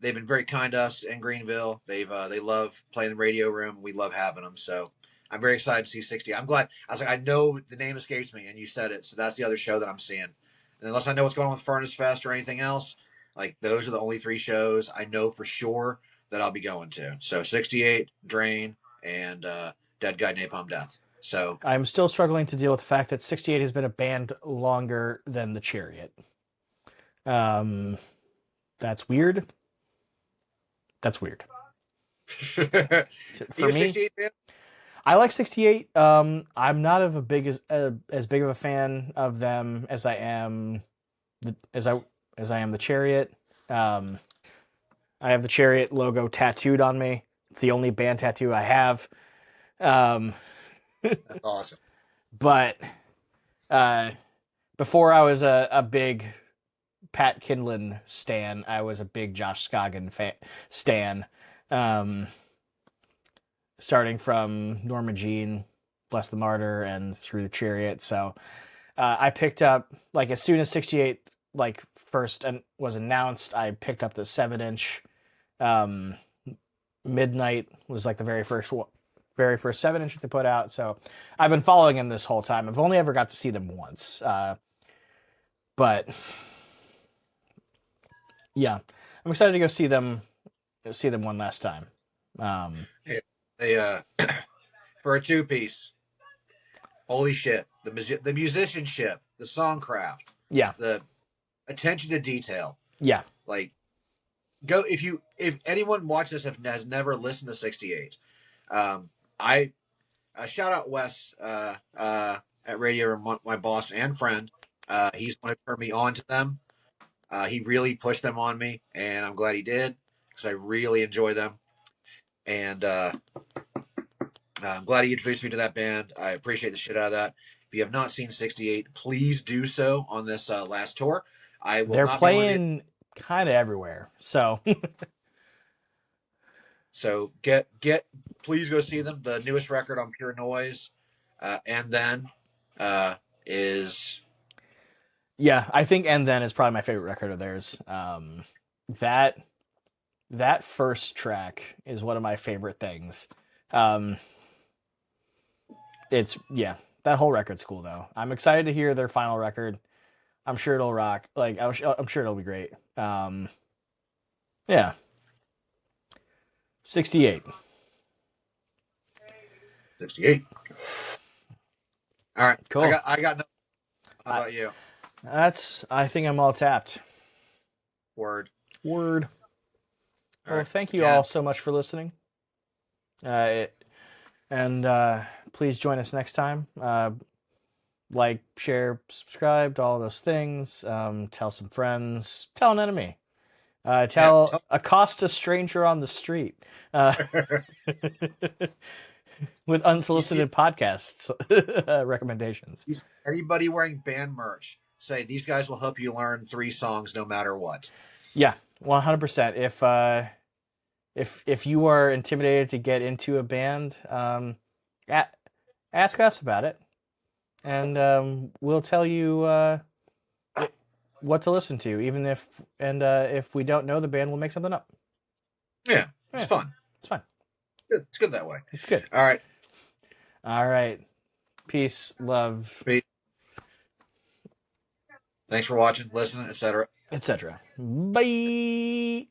very kind to us in Greenville. They love playing the Radio Room. We love having them. So I'm very excited to see 60. I'm glad. I was like, I know the name escapes me, and you said it. So that's the other show that I'm seeing. And unless I know what's going on with Furnace Fest or anything else, like those are the only 3 shows I know for sure that I'll be going to. So 68, Drain, and Dead Guy Napalm Death. So
I'm still struggling to deal with the fact that 68 has been a band longer than the Chariot. Um, that's weird. That's weird.
are you
For
a
me,
68 fan?
I like 68. I'm not of a big as big of a fan of them as I am as I am the Chariot. Um, I have the Chariot logo tattooed on me. It's the only band tattoo I have. Um,
That's awesome.
but uh, before I was a big Pat Kindlin stan, I was a big Josh Scoggin stan. Um, Starting from Norma Jean, Bless the Martyr, and through the Chariot. So I picked up like as soon as 68 like first and was announced, I picked up the 7-inch. Um, Midnight was like the very first 7-inch they put out. So I've been following them this whole time. I've only ever got to see them once, but yeah, I'm excited to go see them one last time. Um,
Yeah, they for a 2 piece. Holy shit! The musicianship, the songcraft,
yeah,
the attention to detail.
yeah,
Like, go if anyone watches this has never listened to 68. I shout out Wes at Radio, my boss and friend. He's going to turn me on to them. He really pushed them on me, and I'm glad he did because I really enjoy them. And I'm glad he introduced me to that band. I appreciate the shit out of that. If you have not seen 68, please do so on this last tour. I will
they're
not be one of the.
playing kind of everywhere. So
So please go see them. The newest record on Pure Noise, and then is
yeah, I think And Then is probably my favorite record of theirs. That that first track is one of my favorite things. Um, it's yeah, that whole record's cool though. I'm excited to hear their final record. I'm sure it'll rock. Like I'm sure it'll be great. Yeah, 68.
68. All right, I
Cool.
got I got no. How
I,
about you?
I think I'm all tapped.
Word.
Word. Well,
right.
thank you
Yeah.
all so much for listening. And please join us next time. Like, share, subscribe, all those things. Tell some friends. Tell an enemy.
Yeah.
Accost a stranger on the street. With
You see,
unsolicited podcasts recommendations.
you see anybody wearing band merch, say these guys will help you learn 3 songs no matter what.
Yeah, 100%. If you are intimidated to get into a band, a- ask us about it, and we'll tell you what to listen to. Even if we don't know the band, we'll make something up.
Yeah, it's
Yeah,
fun.
it's fine.
It's good that way.
It's good.
All right.
All right. Peace, love,
Peace. Thanks for watching, listening, etc.
etc. Bye.